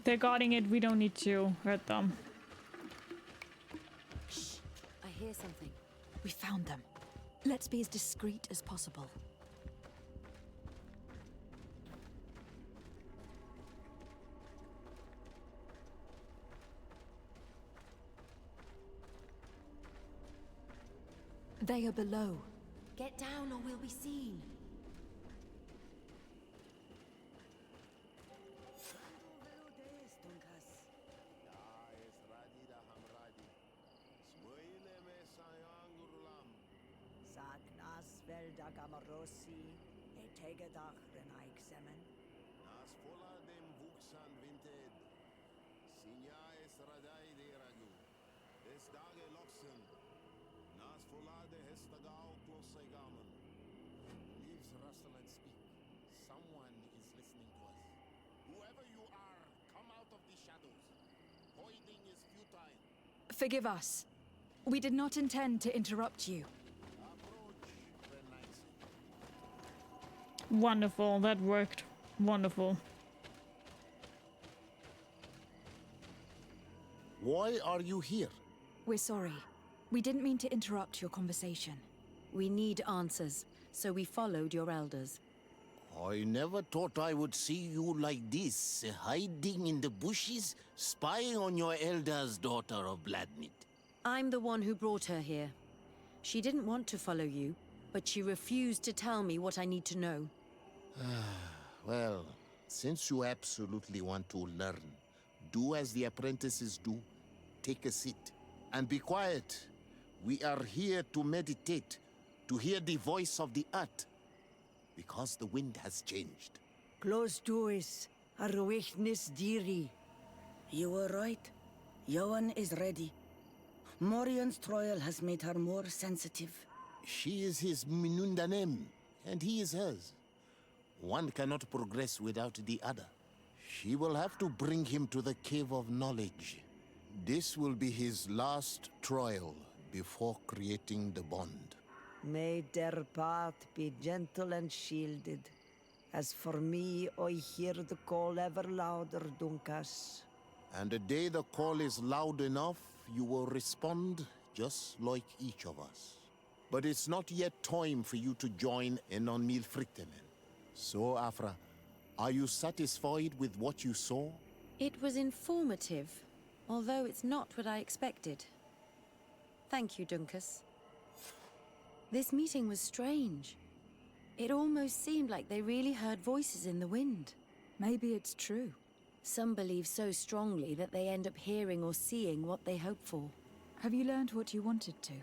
they're guarding it, we don't need to hurt them. Shh! I hear something. We found them. Let's be as discreet as possible. They are below. Get down or we'll be seen. Leaves rustle and speak. Someone is listening to us. Whoever you are, come out of the shadows. Hiding is futile. Forgive us. We did not intend to interrupt you. Wonderful, that worked. Wonderful. Why are you here? We're sorry. We didn't mean to interrupt your conversation. We need answers, so we followed your elders. I never thought I would see you like this, hiding in the bushes, spying on your elders, daughter of Bladnid. I'm the one who brought her here. She didn't want to follow you, but she refused to tell me what I need to know. Well, since you absolutely want to learn, do as the apprentices do. Take a seat and be quiet. We are here to meditate, to hear the voice of the earth, because the wind has changed. Close doors, Arwechnis Diri. You were right. Johan is ready. Morian's trial has made her more sensitive. She is his Minundanem, and he is hers. One cannot progress without the other. She will have to bring him to the Cave of Knowledge. This will be his last trial before creating the bond. May their path be gentle and shielded. As for me, I hear the call ever louder, Dunkas. And the day the call is loud enough, you will respond just like each of us. But it's not yet time for you to join in on Milfrichtemen. So, Aphra, are you satisfied with what you saw? It was informative, although it's not what I expected. Thank you, Dunkas. This meeting was strange. It almost seemed like they really heard voices in the wind. Maybe it's true. Some believe so strongly that they end up hearing or seeing what they hope for. Have you learned what you wanted to?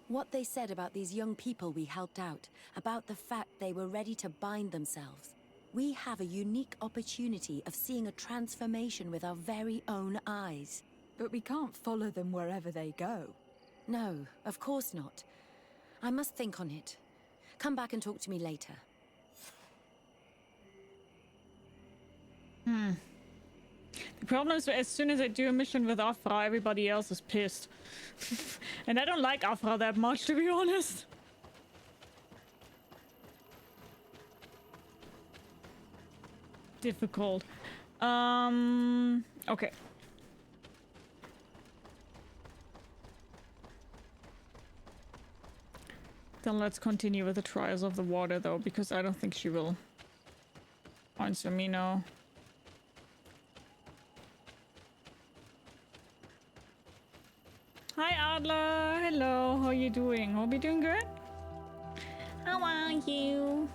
What they said about these young people we helped out, about the fact they were ready to bind themselves. We have a unique opportunity of seeing a transformation with our very own eyes. But we can't follow them wherever they go. No, of course not. I must think on it. Come back and talk to me later. The problem is, as soon as I do a mission with Aphra, everybody else is pissed. And I don't like Aphra that much, to be honest. Difficult. Okay. Then let's continue with the trials of the water, though, because I don't think she will answer me now. Hi Adler, hello, how are you doing? Hope you're doing good? How are you?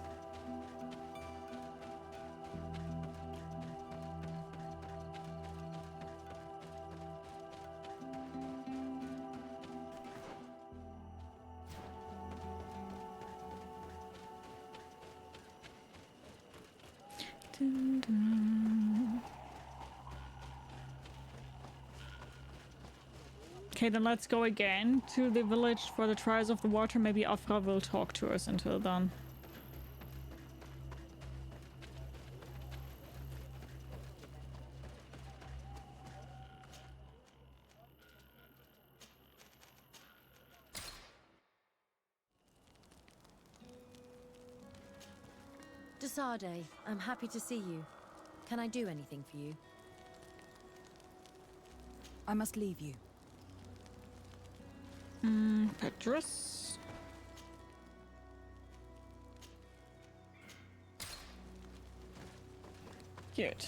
Dun, dun. Okay, then let's go again to the village for the trials of the water. Maybe Aphra will talk to us until then. Sardet, I'm happy to see you. Can I do anything for you? I must leave you. Petrus. Good.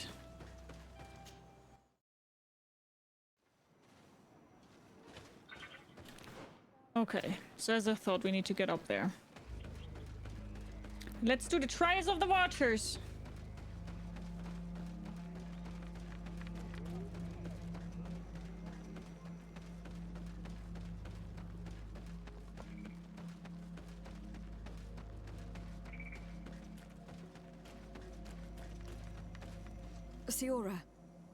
Okay, so as I thought, we need to get up there. Let's do the Trials of the Watchers. Siora,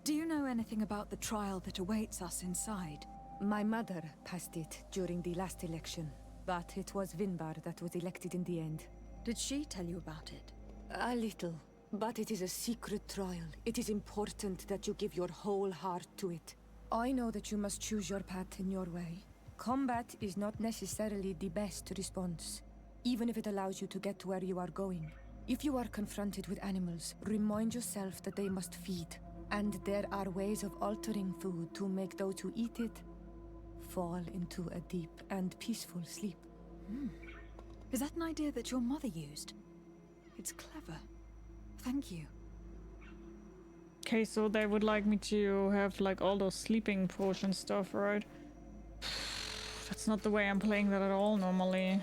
do you know anything about the trial that awaits us inside? My mother passed it during the last election, but it was Vinbar that was elected in the end. Did she tell you about it? A little, but it is a secret trial. It is important that you give your whole heart to it. I know that you must choose your path in your way. Combat is not necessarily the best response, even if it allows you to get to where you are going. If you are confronted with animals, remind yourself that they must feed, and there are ways of altering food to make those who eat it fall into a deep and peaceful sleep. Is that an idea that your mother used? It's clever. Thank you. Okay, so they would like me to have like all those sleeping potion stuff, right? That's not the way I'm playing that at all normally.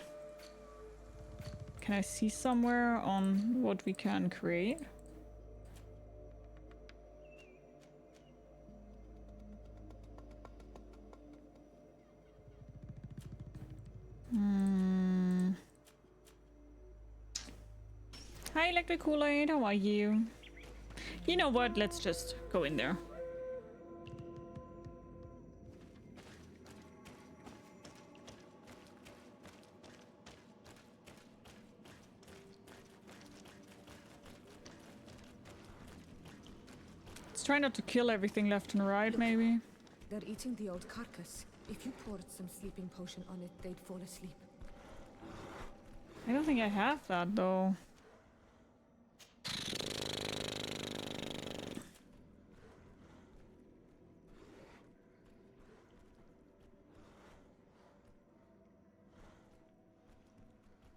Can I see somewhere on what we can create? Hi, Electric Kool-Aid, how are you? You know what? Let's just go in there. Let's try not to kill everything left and right, maybe. They're eating the old carcass. If you poured some sleeping potion on it, they'd fall asleep. I don't think I have that, though.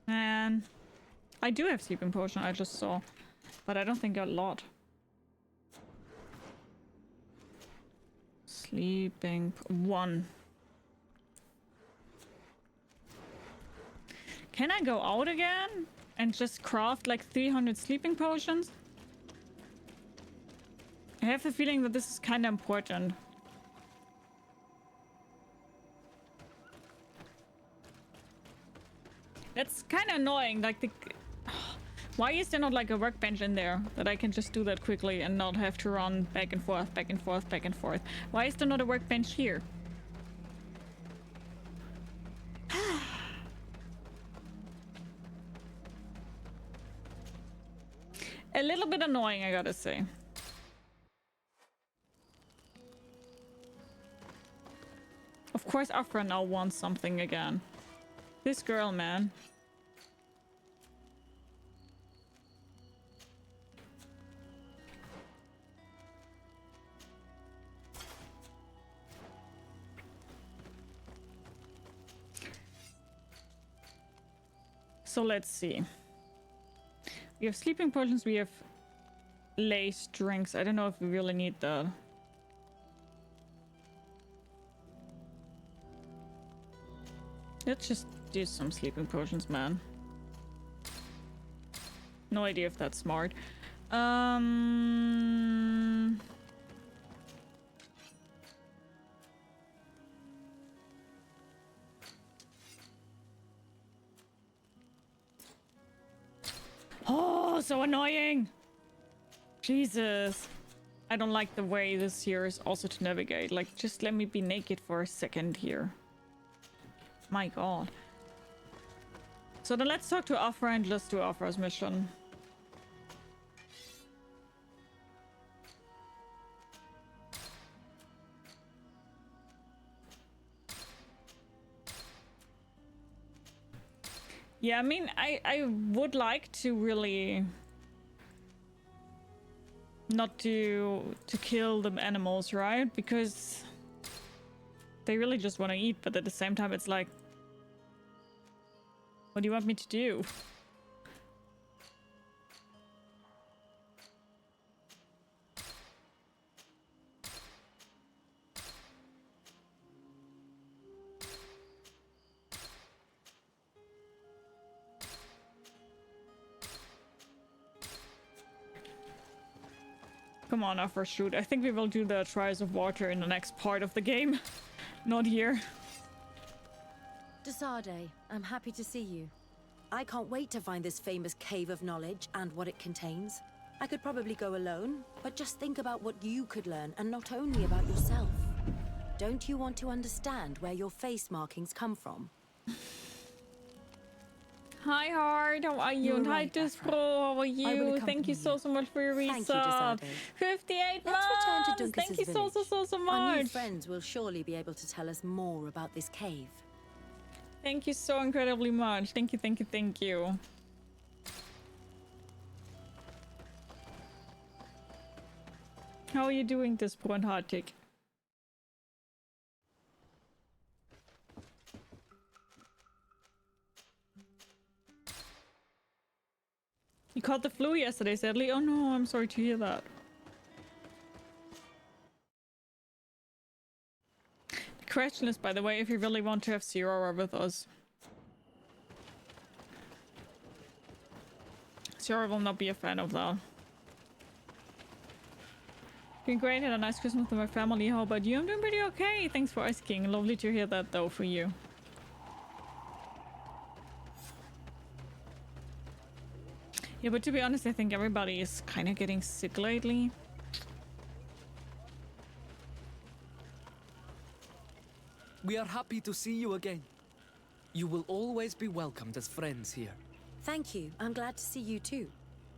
Man, I do have sleeping potion, I just saw, but I don't think a lot. Sleeping one. Can I go out again and just craft like 300 sleeping potions? I have the feeling that this is kind of important. That's kind of annoying, like the... Why is there not like a workbench in there that I can just do that quickly and not have to run back and forth, back and forth, back and forth? Why is there not a workbench here? A little bit annoying, I gotta say. Of course, Aphra now wants something again. This girl, man. So let's see. We have sleeping potions, we have laced drinks. I don't know if we really need that. Let's just do some sleeping potions, man. No idea if that's smart. Oh, so annoying! Jesus. I don't like the way this here is also to navigate. Like, just let me be naked for a second here. My god. So then let's talk to Aphra and let's do Aphra's mission. Yeah, I mean, I would like to really not to kill the animals, right? Because they really just want to eat, but at the same time it's like, what do you want me to do? Come on, Aphras, shoot. I think we will do the Trials of Water in the next part of the game. Not here. Sardet, I'm happy to see you. I can't wait to find this famous cave of knowledge and what it contains. I could probably go alone, but just think about what you could learn, and not only about yourself. Don't you want to understand where your face markings come from? Hi, Hard. How are you? And hi, Dispro. How are you? Thank you so much for your resub. 58 months. Thank you so much. Our new friends will surely be able to tell us more about this cave. Thank you so incredibly much. Thank you, thank you, thank you. How are you doing, Dispro and Hartig? You caught the flu yesterday, sadly. Oh no, I'm sorry to hear that. The question is, by the way, if you really want to have Zerora with us. Zerora will not be a fan of that. Been great, had a nice Christmas with my family. How about you? I'm doing pretty okay. Thanks for asking. Lovely to hear that though for you. Yeah, but to be honest, I think everybody is kind of getting sick lately. We are happy to see you again. You will always be welcomed as friends here. Thank you. I'm glad to see you too.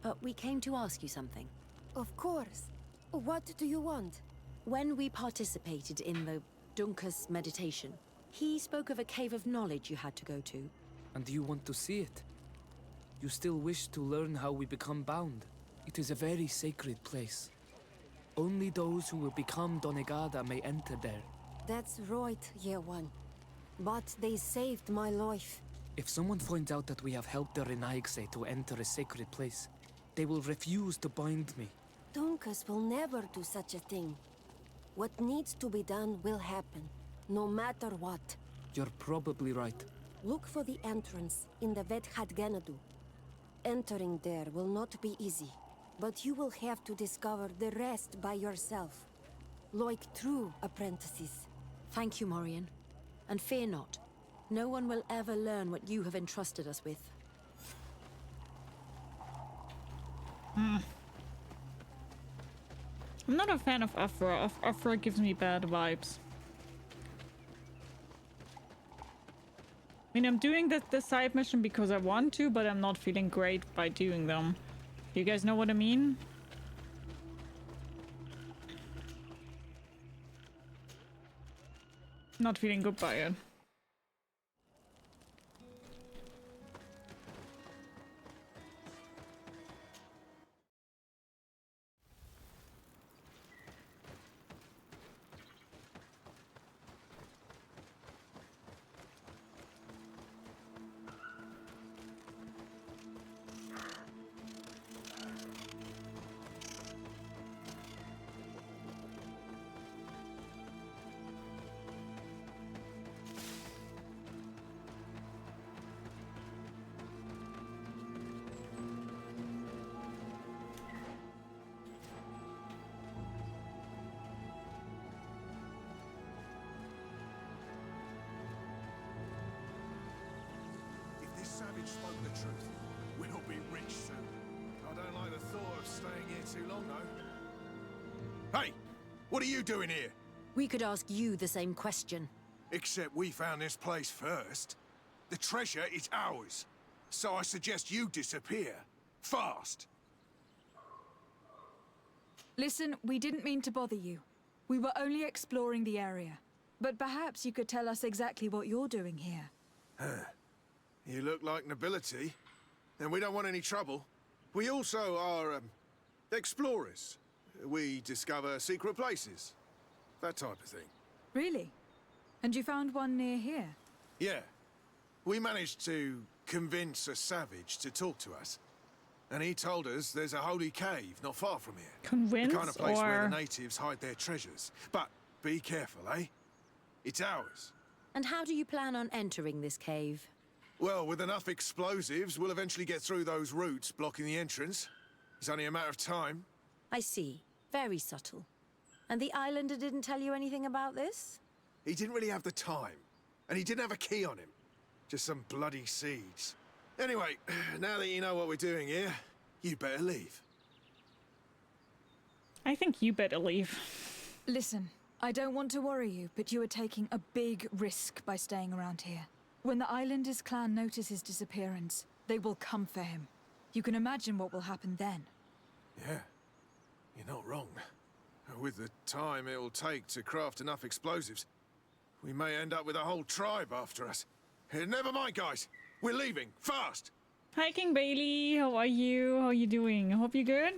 But we came to ask you something. Of course. What do you want? When we participated in the Dunkus meditation, he spoke of a cave of knowledge you had to go to. And you want to see it? You still wish to learn how we become bound? It is a very sacred place. Only those who will become Donegada may enter there. That's right, Year One. But they saved my life. If someone finds out that we have helped the Renaigse to enter a sacred place, they will refuse to bind me. Dunkus will never do such a thing. What needs to be done will happen, no matter what. You're probably right. Look for the entrance in the Vedhat Ganadu. Entering there will not be easy, but you will have to discover the rest by yourself. Like true apprentices. Thank you, Morian. And fear not. No one will ever learn what you have entrusted us with. I'm not a fan of Aphra. Aphra gives me bad vibes. I mean, I'm doing the side mission because I want to, but I'm not feeling great by doing them. You guys know what I mean? Not feeling good by it. Spoke the truth. We'll be rich soon. I don't like the thought of staying here too long, though. Hey! What are you doing here? We could ask you the same question. Except we found this place first. The treasure is ours. So I suggest you disappear. Fast! Listen, we didn't mean to bother you. We were only exploring the area. But perhaps you could tell us exactly what you're doing here. Huh. You look like nobility, and we don't want any trouble. We also are, explorers. We discover secret places. That type of thing. Really? And you found one near here? Yeah. We managed to convince a savage to talk to us. And he told us there's a holy cave not far from here. Convince the kind of place where or- the natives hide their treasures. But be careful, eh? It's ours. And how do you plan on entering this cave? Well, with enough explosives, we'll eventually get through those roots blocking the entrance. It's only a matter of time. I see. Very subtle. And the islander didn't tell you anything about this? He didn't really have the time. And he didn't have a key on him. Just some bloody seeds. Anyway, now that you know what we're doing here, you better leave. I think you better leave. Listen, I don't want to worry you, but you are taking a big risk by staying around here. When the Islanders clan notice his disappearance, they will come for him. You can imagine what will happen then. Yeah, you're not wrong. With the time it'll take to craft enough explosives, we may end up with a whole tribe after us. Never mind, guys. We're leaving, fast! Hi, King Bailey. How are you? How are you doing? I hope you're good.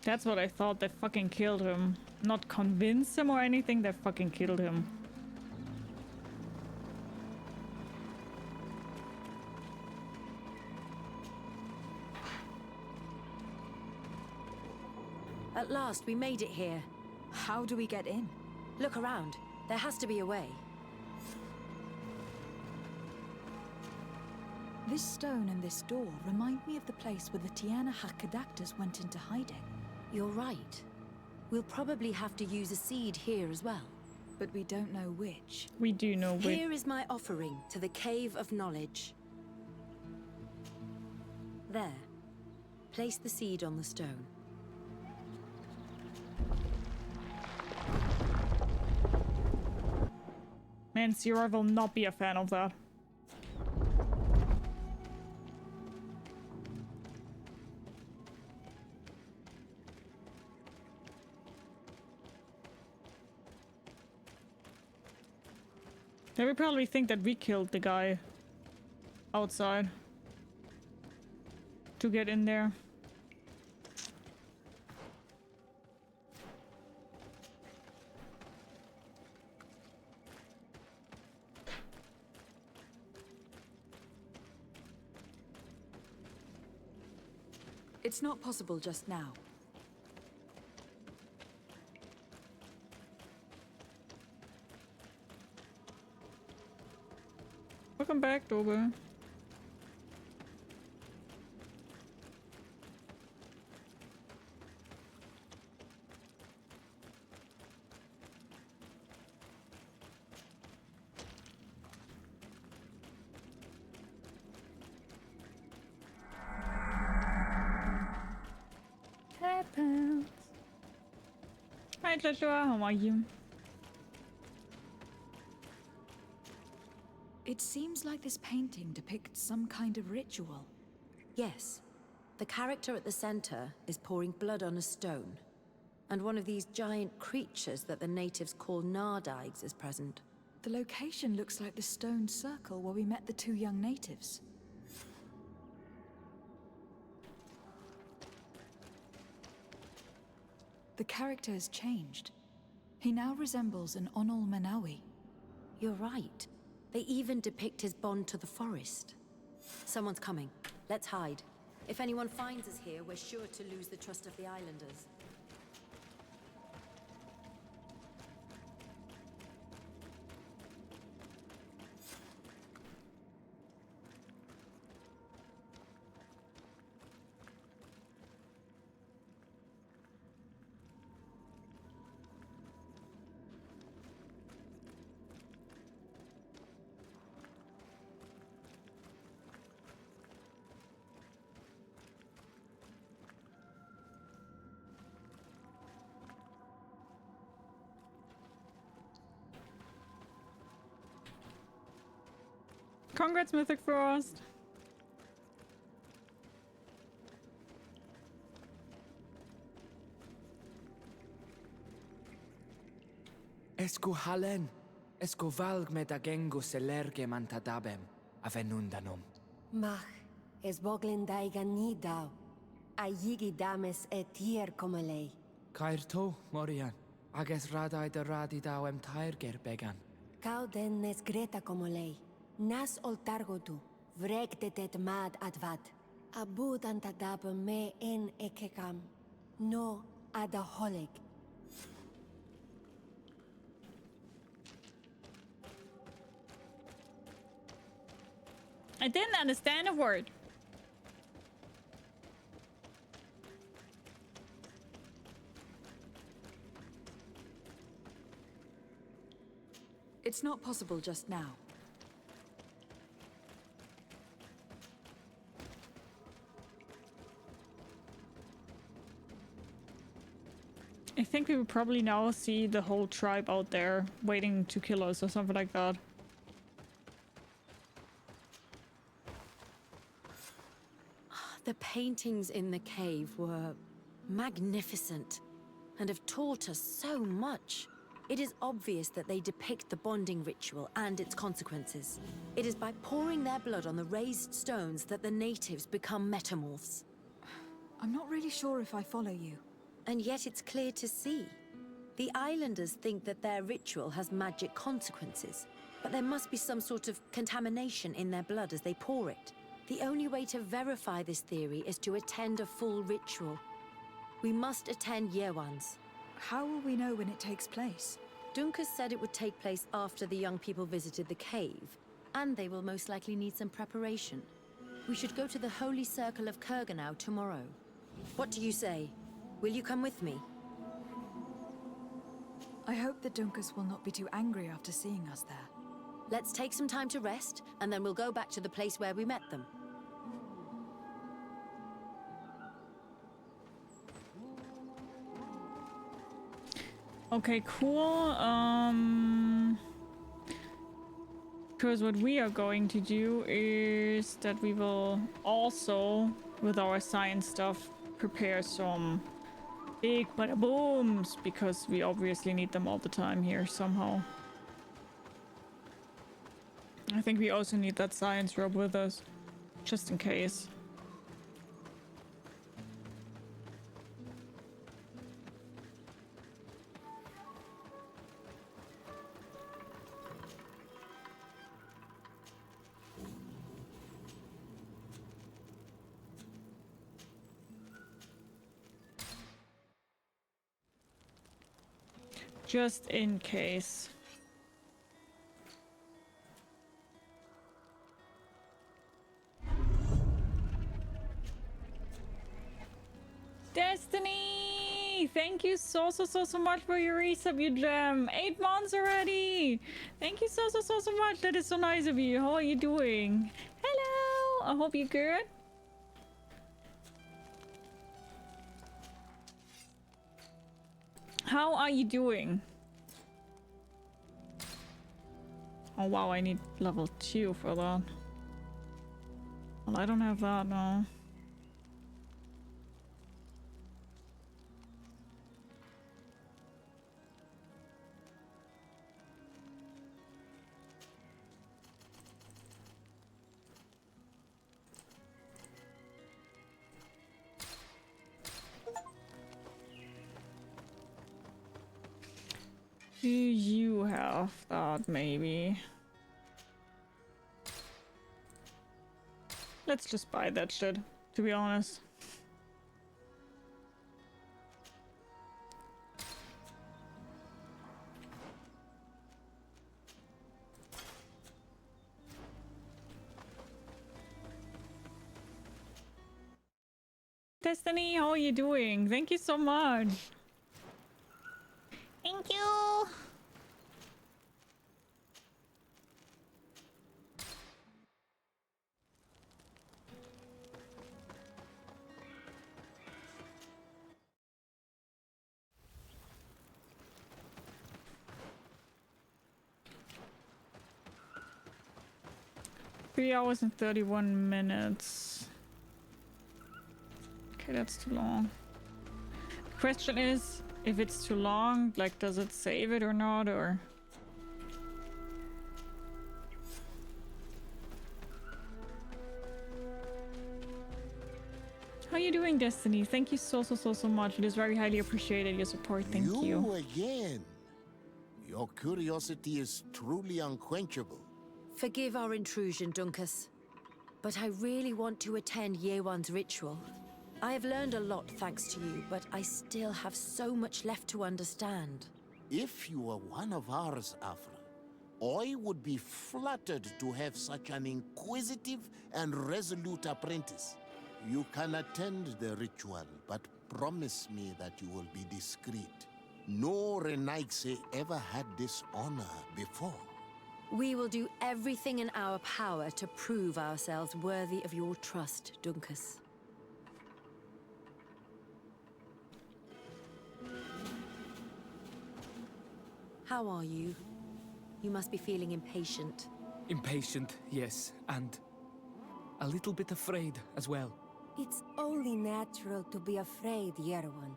That's what I thought. They fucking killed him. Not convinced him or anything. They fucking killed him. At last, we made it here. How do we get in? Look around. There has to be a way. This stone and this door remind me of the place where the Tiana Hakkadactors went into hiding. You're right. We'll probably have to use a seed here as well. But we don't know which. We do know which. Here is my offering to the Cave of Knowledge. There. Place the seed on the stone. Man, Zero will not be a fan of that. They would probably think that we killed the guy outside to get in there. It's not possible just now. Welcome back, Dobe. Hi, Joshua. How are you? It seems like this painting depicts some kind of ritual. Yes. The character at the center is pouring blood on a stone. And one of these giant creatures that the natives call Nardigs is present. The location looks like the stone circle where we met the two young natives. The character has changed. He now resembles an Onol Manawi. You're right. They even depict his bond to the forest. Someone's coming. Let's hide. If anyone finds us here, we're sure to lose the trust of the islanders. Congrats, Mythic Frost. Esco halen, esco valg med agengo selerge mantadabem, avenundanum. Mach, es boglin daigan nidau. A yigi dames e tier komalei. Kairto, Morian. Agus radai de radi dau tiger began. Kau den nes greta como lei. Nas oltargotu. Vrek de det mad advat. Abud antadab me en ekekam. No adaholig. I didn't understand a word. It's not possible just now. I think we will probably now see the whole tribe out there waiting to kill us or something like that. The paintings in the cave were magnificent and have taught us so much. It is obvious that they depict the bonding ritual and its consequences. It is by pouring their blood on the raised stones that the natives become metamorphs. I'm not really sure if I follow you. And yet it's clear to see. The islanders think that their ritual has magic consequences, but there must be some sort of contamination in their blood as they pour it. The only way to verify this theory is to attend a full ritual. We must attend Yewan's. How will we know when it takes place? Duncan said it would take place after the young people visited the cave, and they will most likely need some preparation. We should go to the Holy Circle of Kurganau tomorrow. What do you say? Will you come with me? I hope that Dunkus will not be too angry after seeing us there. Let's take some time to rest, and then we'll go back to the place where we met them. Okay, cool. Because what we are going to do is that we will also, with our science stuff, prepare some big bada booms, because we obviously need them all the time here somehow. I think we also need that science robe with us, just in case. Just in case. Destiny! Thank you so much for your resub, you gem. 8 months already! Thank you so much. That is so nice of you. How are you doing? Hello! I hope you're good. How are you doing? Oh wow, I need level 2 for that. Well, I don't have that now. Do you have that, maybe? Let's just buy that shit, to be honest. Destiny, how are you doing? Thank you so much. Thank you. Three hours and 31 minutes. Okay, that's too long. The question is, if it's too long, like, does it save it or not, or... How How you doing, Destiny? Thank you so much. It is very highly appreciated, your support. Thank you. You again. Your curiosity is truly unquenchable. Forgive our intrusion, Dunkus, but I really want to attend Yewan's ritual. I have learned a lot thanks to you, but I still have so much left to understand. If you were one of ours, Aphra, I would be flattered to have such an inquisitive and resolute apprentice. You can attend the ritual, but promise me that you will be discreet. No Renaigse ever had this honor before. We will do everything in our power to prove ourselves worthy of your trust, Dunkus. How are you? You must be feeling impatient. Impatient, yes, and a little bit afraid as well. It's only natural to be afraid, Yerewan.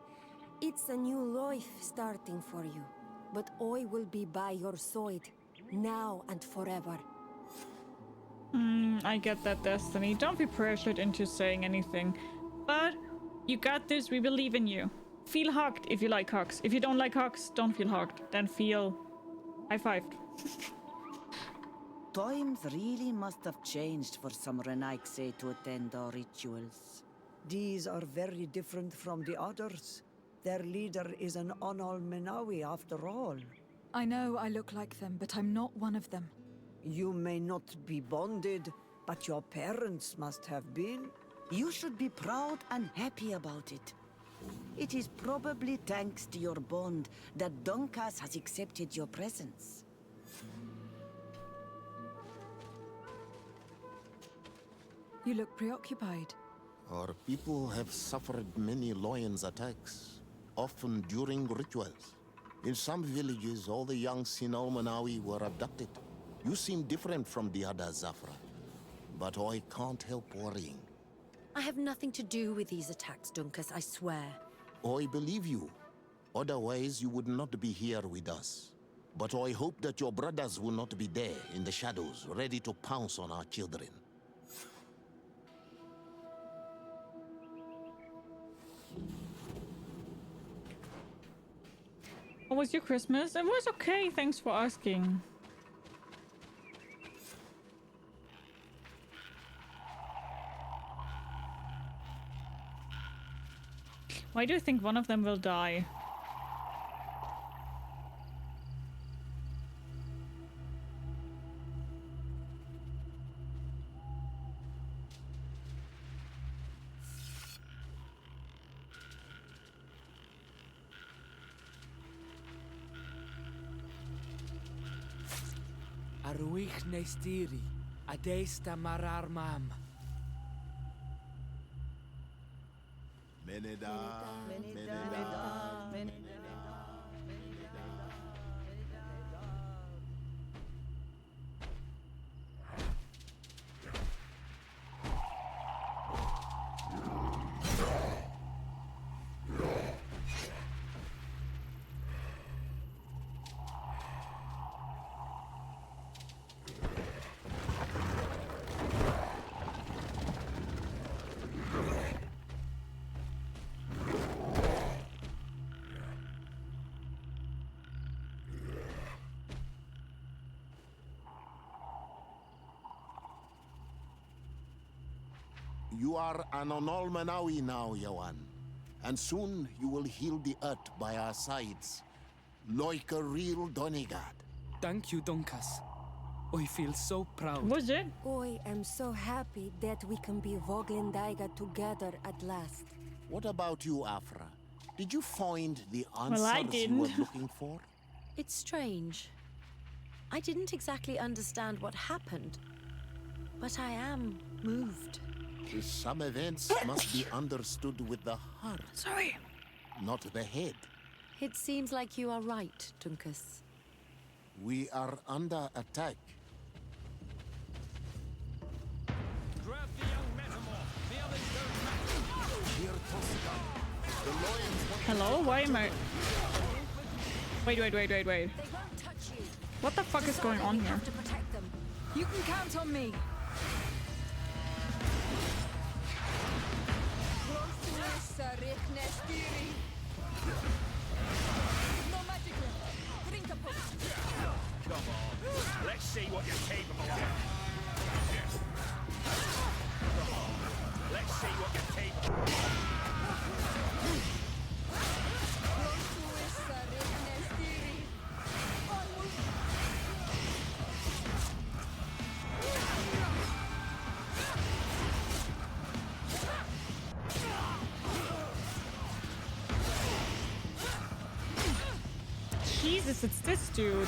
It's a new life starting for you. But I will be by your side, now and forever. I get that, Destiny. Don't be pressured into saying anything. But you got this, we believe in you. Feel hugged if you like hugs. If you don't like hugs, don't feel hugged. Then feel high-fived. Times really must have changed for some Renaigse to attend our rituals. These are very different from the others. Their leader is an Onol Menawi after all. I know I look like them, but I'm not one of them. You may not be bonded, but your parents must have been. You should be proud and happy about it. It is probably thanks to your bond that Dunkas has accepted your presence. You look preoccupied. Our people have suffered many lions' attacks, often during rituals. In some villages, all the young Sinalmanawi were abducted. You seem different from the other Zafra, but I can't help worrying. I have nothing to do with these attacks, Dunkus, I swear. I believe you. Otherwise, you would not be here with us. But I hope that your brothers will not be there in the shadows, ready to pounce on our children. How was your Christmas? It was okay, thanks for asking. Why do you think one of them will die? Aruich nestiri, adesta marar mam. Meneda, Meneda, Meneda. You are an Onolmanawi now, Yawan. And soon you will heal the earth by our sides, like a real Donegad. Thank you, Dunkas. I feel so proud. Was it? I am so happy that we can be Voglendaiga together at last. What about you, Aphra? Did you find the answers I you didn't. were looking for? It's strange. I didn't exactly understand what happened, but I am moved. Some events must be understood with the heart. Sorry. Not the head. It seems like you are right, Dunkus. We are under attack. Grab the young metamorph. The others don't matter. The lions. Hello? Why am I... Wait. What the fuck is going on here? You can count on me. Close Jesus, it's this dude.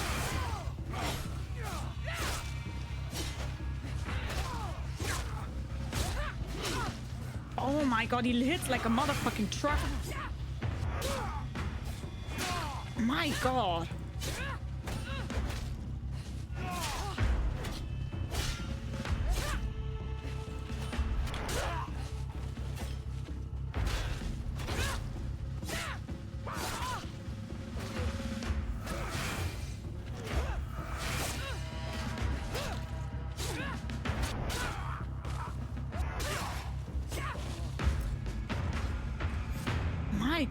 Oh my god, he hits like a motherfucking truck. My god.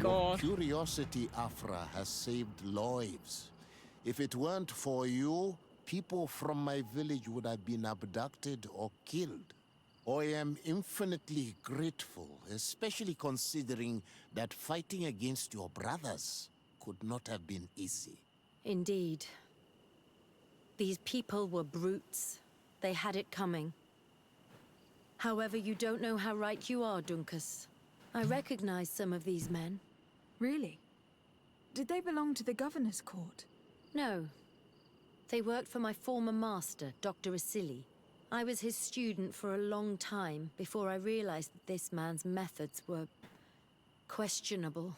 Your curiosity, Aphra, has saved lives. If it weren't for you, people from my village would have been abducted or killed. I am infinitely grateful, especially considering that fighting against your brothers could not have been easy. Indeed. These people were brutes. They had it coming. However, you don't know how right you are, Dunkus. I recognize some of these men. Really? Did they belong to the governor's court? No. They worked for my former master, Dr. Asili. I was his student for a long time before I realized that this man's methods were questionable.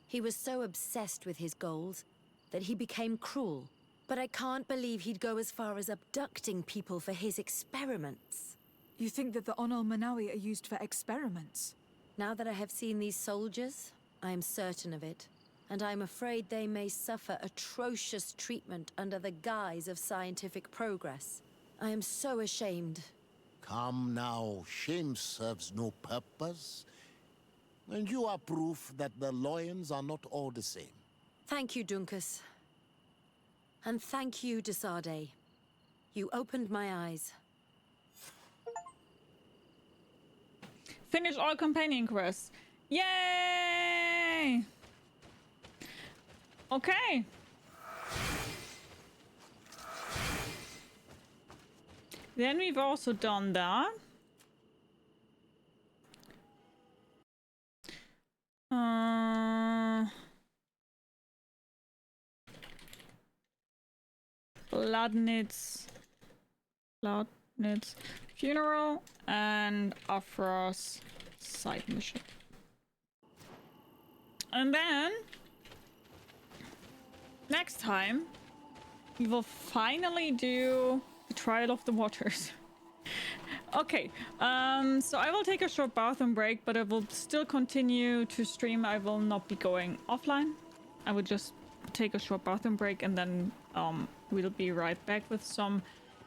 He was so obsessed with his goals that he became cruel. But I can't believe he'd go as far as abducting people for his experiments. You think that the Onol Manawi are used for experiments? Now that I have seen these soldiers, I am certain of it. And I'm afraid they may suffer atrocious treatment under the guise of scientific progress. I am so ashamed. Come now, shame serves no purpose. And you are proof that the lions are not all the same. Thank you, Dunkus. And thank you, de Sardet. You opened my eyes. Finish all companion quests. Yay! Okay. Then we've also done that. Bladnids funeral and Aphras side mission. And then next time we will finally do the Trial of the Waters. Okay, so I will take a short bathroom break, but I will still continue to stream. I will not be going offline. I will just take a short bathroom break and then we'll be right back with some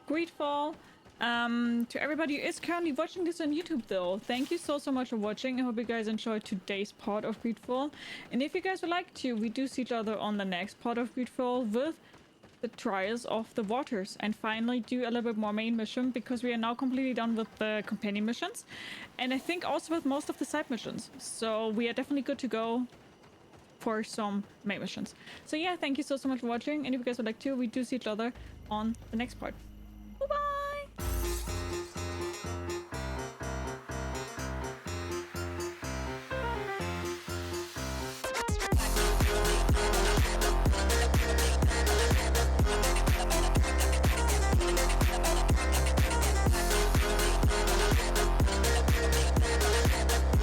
GreedFall. To everybody who is currently watching this on YouTube though, thank you so much for watching. I hope you guys enjoyed today's part of GreedFall. And if you guys would like to, we do see each other on the next part of GreedFall with the Trials of the Waters, and finally do a little bit more main mission, because we are now completely done with the companion missions, and I think also with most of the side missions. So we are definitely good to go for some main missions. So yeah, thank you so much for watching, and if you guys would like to, we do see each other on the next part.